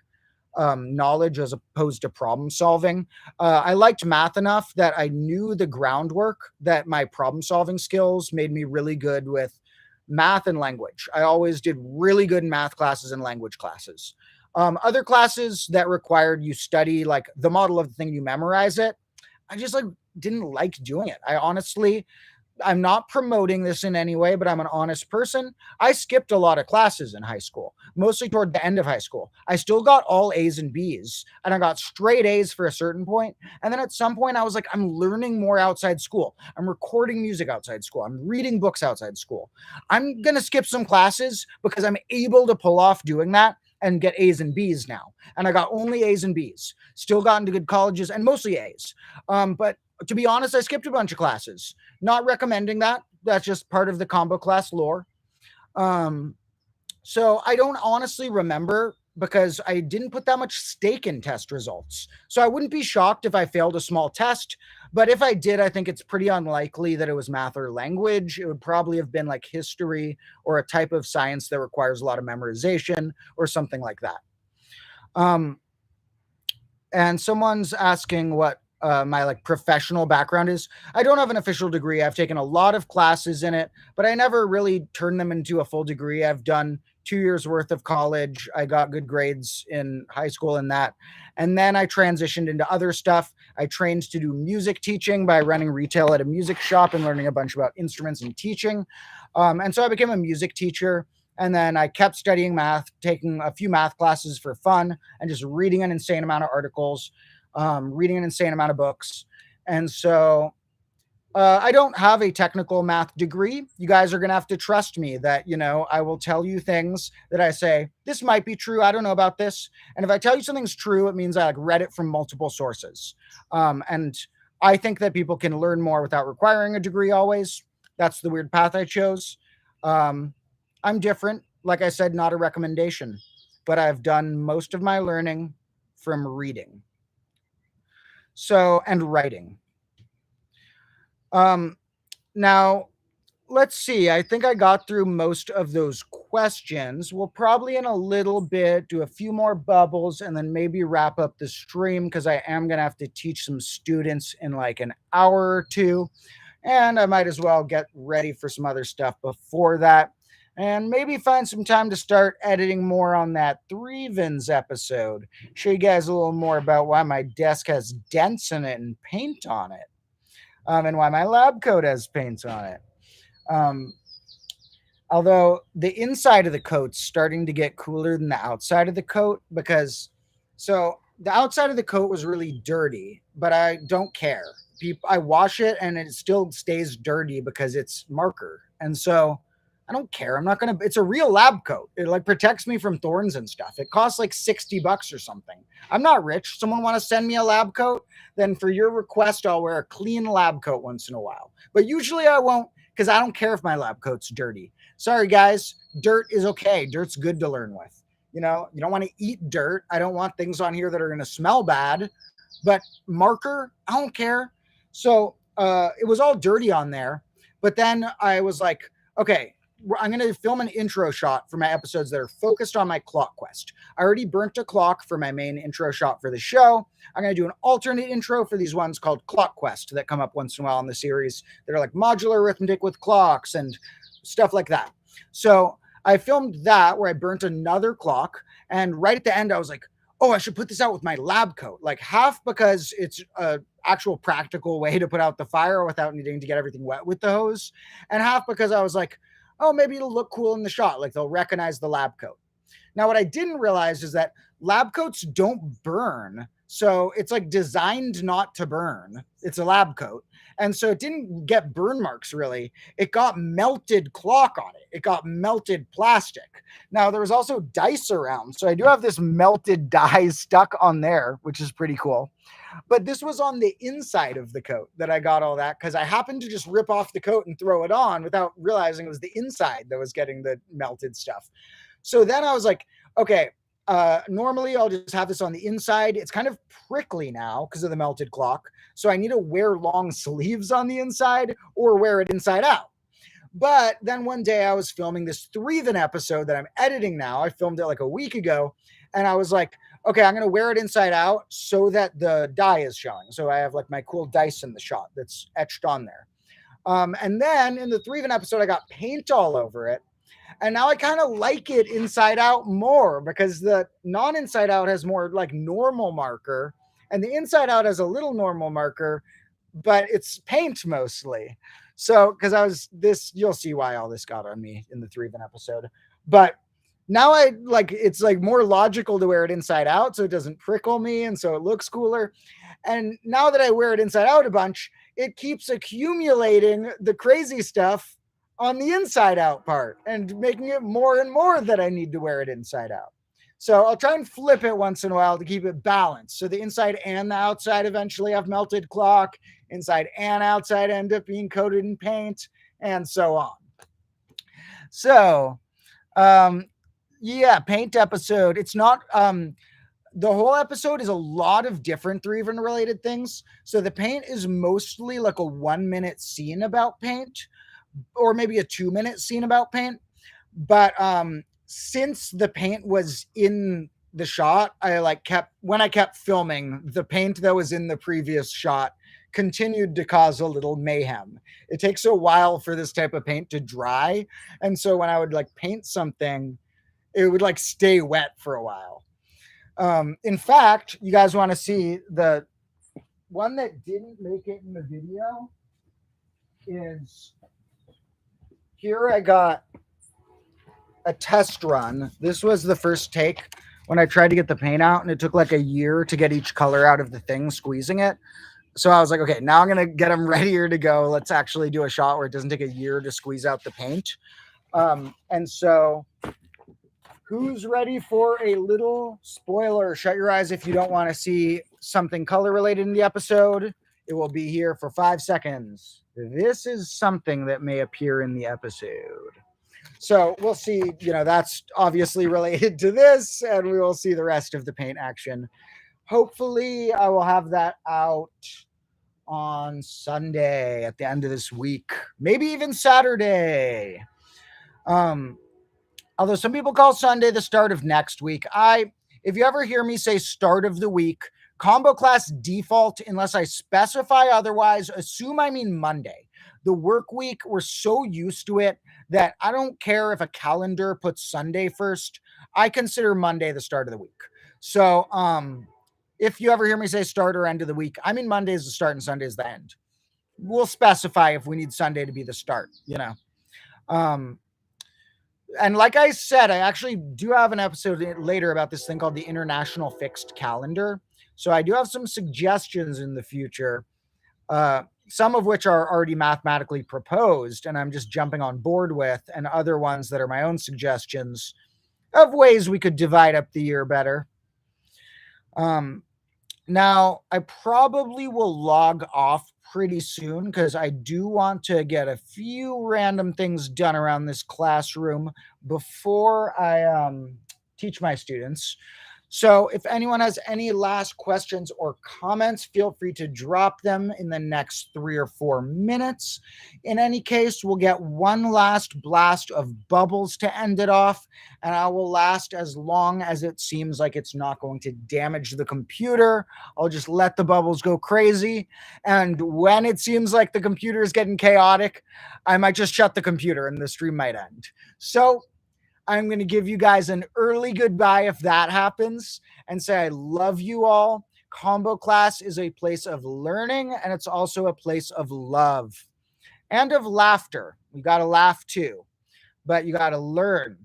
knowledge as opposed to problem solving. I liked math enough that I knew the groundwork, that my problem solving skills made me really good with math and language. I always did really good in math classes and language classes. Other classes that required you study like the model of the thing, you memorize it. I just like didn't like doing it. I'm not promoting this in any way, but I'm an honest person. I skipped a lot of classes in high school, mostly toward the end of high school. I still got all A's and B's, and I got straight A's for a certain point. And then at some point, I was like, I'm learning more outside school. I'm recording music outside school. I'm reading books outside school. I'm going to skip some classes because I'm able to pull off doing that and get A's and B's now. And I got only A's and B's. Still got into good colleges and mostly A's. But to be honest, I skipped a bunch of classes. Not recommending that. That's just part of the combo class lore. Um, so I don't honestly remember because I didn't put that much stake in test results. So I wouldn't be shocked if I failed a small test. But if I did, I think it's pretty unlikely that it was math or language. It would probably have been like history or a type of science that requires a lot of memorization or something like that. And someone's asking what my like professional background is. I don't have an official degree. I've taken a lot of classes in it, but I never really turned them into a full degree. I've done 2 years worth of college. I got good grades in high school in that. And then I transitioned into other stuff. I trained to do music teaching by running retail at a music shop and learning a bunch about instruments and teaching. And so I became a music teacher. And then I kept studying math, taking a few math classes for fun, and just reading an insane amount of articles, reading an insane amount of books. And so I don't have a technical math degree. You guys are going to have to trust me that, I will tell you things that I say, this might be true. I don't know about this. And if I tell you something's true, it means I like read it from multiple sources. And I think that people can learn more without requiring a degree always. That's the weird path I chose. I'm different. Like I said, not a recommendation, but I've done most of my learning from reading. So, and writing. Now, let's see. I think I got through most of those questions. We'll probably in a little bit do a few more bubbles and then maybe wrap up the stream because I am going to have to teach some students in like an hour or two. And I might as well get ready for some other stuff before that. And maybe find some time to start editing more on that Threevens episode. Show you guys a little more about why my desk has dents in it and paint on it. And why my lab coat has paint on it. Although the inside of the coat's starting to get cooler than the outside of the coat so the outside of the coat was really dirty, but I don't care. I wash it and it still stays dirty because it's marker. And so I don't care. It's a real lab coat. It like protects me from thorns and stuff. It costs like $60 or something. I'm not rich. Someone want to send me a lab coat? Then for your request, I'll wear a clean lab coat once in a while. But usually I won't because I don't care if my lab coat's dirty. Sorry, guys. Dirt is okay. Dirt's good to learn with. You don't want to eat dirt. I don't want things on here that are going to smell bad. But marker, I don't care. So it was all dirty on there. But then I was like, okay, I'm going to film an intro shot for my episodes that are focused on my clock quest. I already burnt a clock for my main intro shot for the show. I'm going to do an alternate intro for these ones called Clock Quest that come up once in a while in the series. They're like modular arithmetic with clocks and stuff like that. So I filmed that where I burnt another clock. And right at the end, I was like, oh, I should put this out with my lab coat. Like half because it's a actual practical way to put out the fire without needing to get everything wet with the hose. And half because I was like, oh, maybe it'll look cool in the shot. Like they'll recognize the lab coat. Now, what I didn't realize is that lab coats don't burn. So it's like designed not to burn. It's a lab coat. And so it didn't get burn marks really. It got melted clock on it. It got melted plastic. Now there was also dice around. So I do have this melted dye stuck on there, which is pretty cool. But this was on the inside of the coat that I got all that because I happened to just rip off the coat and throw it on without realizing it was the inside that was getting the melted stuff. So then I was like, okay, normally I'll just have this on the inside. It's kind of prickly now because of the melted clock. So I need to wear long sleeves on the inside or wear it inside out. But then one day I was filming this Threven episode that I'm editing now. I filmed it like a week ago, and I was like, okay, I'm going to wear it inside out so that the dye is showing. So I have like my cool dice in the shot that's etched on there. And then in the Threven episode, I got paint all over it. And now I kind of like it inside out more because the non inside out has more like normal marker and the inside out has a little normal marker, but it's paint mostly. So, because I was this, you'll see why all this got on me in the Threven episode. But now I like it's like more logical to wear it inside out so it doesn't prickle me and so it looks cooler. And now that I wear it inside out a bunch, it keeps accumulating the crazy stuff on the inside out part and making it more and more that I need to wear it inside out. So I'll try and flip it once in a while to keep it balanced. So the inside and the outside eventually have melted clock, inside and outside end up being coated in paint, and so on. So, yeah, paint episode. It's not the whole episode is a lot of different Threven related things. So the paint is mostly like a 1 minute scene about paint, or maybe a 2 minute scene about paint. But since the paint was in the shot, when I kept filming, the paint that was in the previous shot continued to cause a little mayhem. It takes a while for this type of paint to dry. And so when I would like paint something, it would like stay wet for a while. In fact, you guys want to see the one that didn't make it in the video is here. I got a test run. This was the first take when I tried to get the paint out, and it took like a year to get each color out of the thing, squeezing it. So I was like, okay, now I'm going to get them readier to go. Let's actually do a shot where it doesn't take a year to squeeze out the paint. And so who's ready for a little spoiler? Shut your eyes if you don't want to see something color related in the episode. It will be here for 5 seconds. This is something that may appear in the episode. So we'll see, that's obviously related to this, and we will see the rest of the paint action. Hopefully, I will have that out on Sunday at the end of this week, maybe even Saturday. Although some people call Sunday the start of next week. If you ever hear me say start of the week, combo class default, unless I specify otherwise, assume I mean Monday. The work week, we're so used to it that I don't care if a calendar puts Sunday first. I consider Monday the start of the week. So if you ever hear me say start or end of the week, I mean Monday is the start and Sunday is the end. We'll specify if we need Sunday to be the start, and like I said, I actually do have an episode later about this thing called the International Fixed Calendar. So I do have some suggestions in the future, some of which are already mathematically proposed and I'm just jumping on board with, and other ones that are my own suggestions of ways we could divide up the year better. Now, I probably will log off pretty soon because I do want to get a few random things done around this classroom before I teach my students. So if anyone has any last questions or comments, feel free to drop them in the next 3 or 4 minutes. In any case, we'll get one last blast of bubbles to end it off, and I will last as long as it seems like it's not going to damage the computer. I'll just let the bubbles go crazy, and when it seems like the computer is getting chaotic, I might just shut the computer and the stream might end. So I'm going to give you guys an early goodbye if that happens and say I love you all. Combo class is a place of learning, and it's also a place of love and of laughter. You got to laugh too, but you got to learn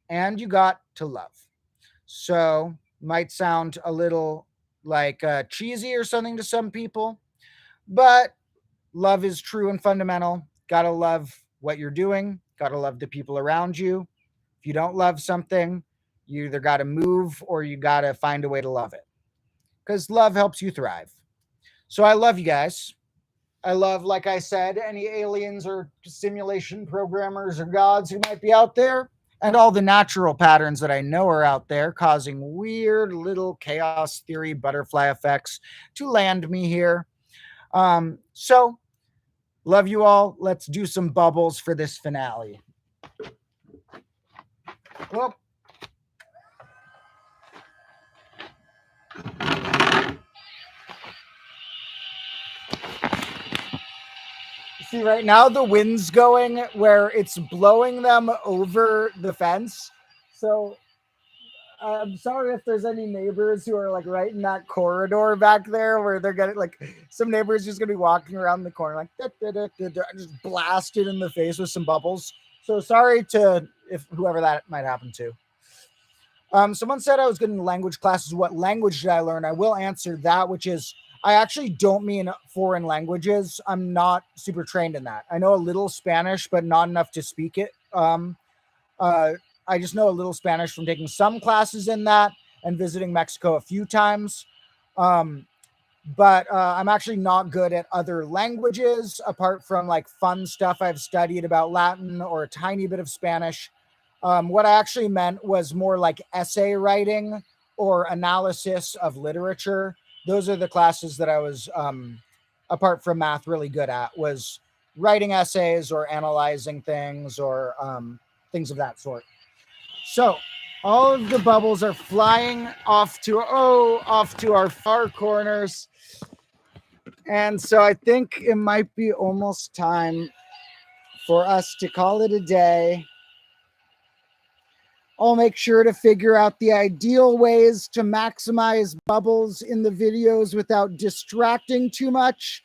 and you got to love. So might sound a little like cheesy or something to some people, but love is true and fundamental. Got to love what you're doing. Got to love the people around you. If you don't love something, you either got to move or you got to find a way to love it, because love helps you thrive. So I love you guys. I love, like I said, any aliens or simulation programmers or gods who might be out there, and all the natural patterns that I know are out there causing weird little chaos theory butterfly effects to land me here. So Love you all. Let's do some bubbles for this finale. Well, see, right now the wind's going where it's blowing them over the fence. So I'm sorry if there's any neighbors who are like right in that corridor back there where they're gonna like some neighbors just gonna be walking around the corner like just blasted in the face with some bubbles. So sorry to if whoever that might happen to. Someone said I was good in language classes. What language did I learn? I will answer that, which is I actually don't mean foreign languages. I'm not super trained in that. I know a little Spanish, but not enough to speak it. I just know a little Spanish from taking some classes in that and visiting Mexico a few times. But I'm actually not good at other languages apart from like fun stuff I've studied about Latin or a tiny bit of Spanish. What I actually meant was more like essay writing or analysis of literature. Those are the classes that I was, apart from math, really good at, was writing essays or analyzing things or things of that sort. So all of the bubbles are flying off to our far corners. And so I think it might be almost time for us to call it a day. I'll make sure to figure out the ideal ways to maximize bubbles in the videos without distracting too much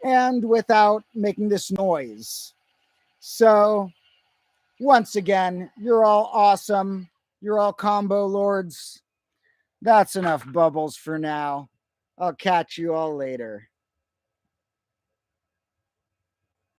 and without making this noise. So once again, you're all awesome. You're all combo lords. That's enough bubbles for now. I'll catch you all later.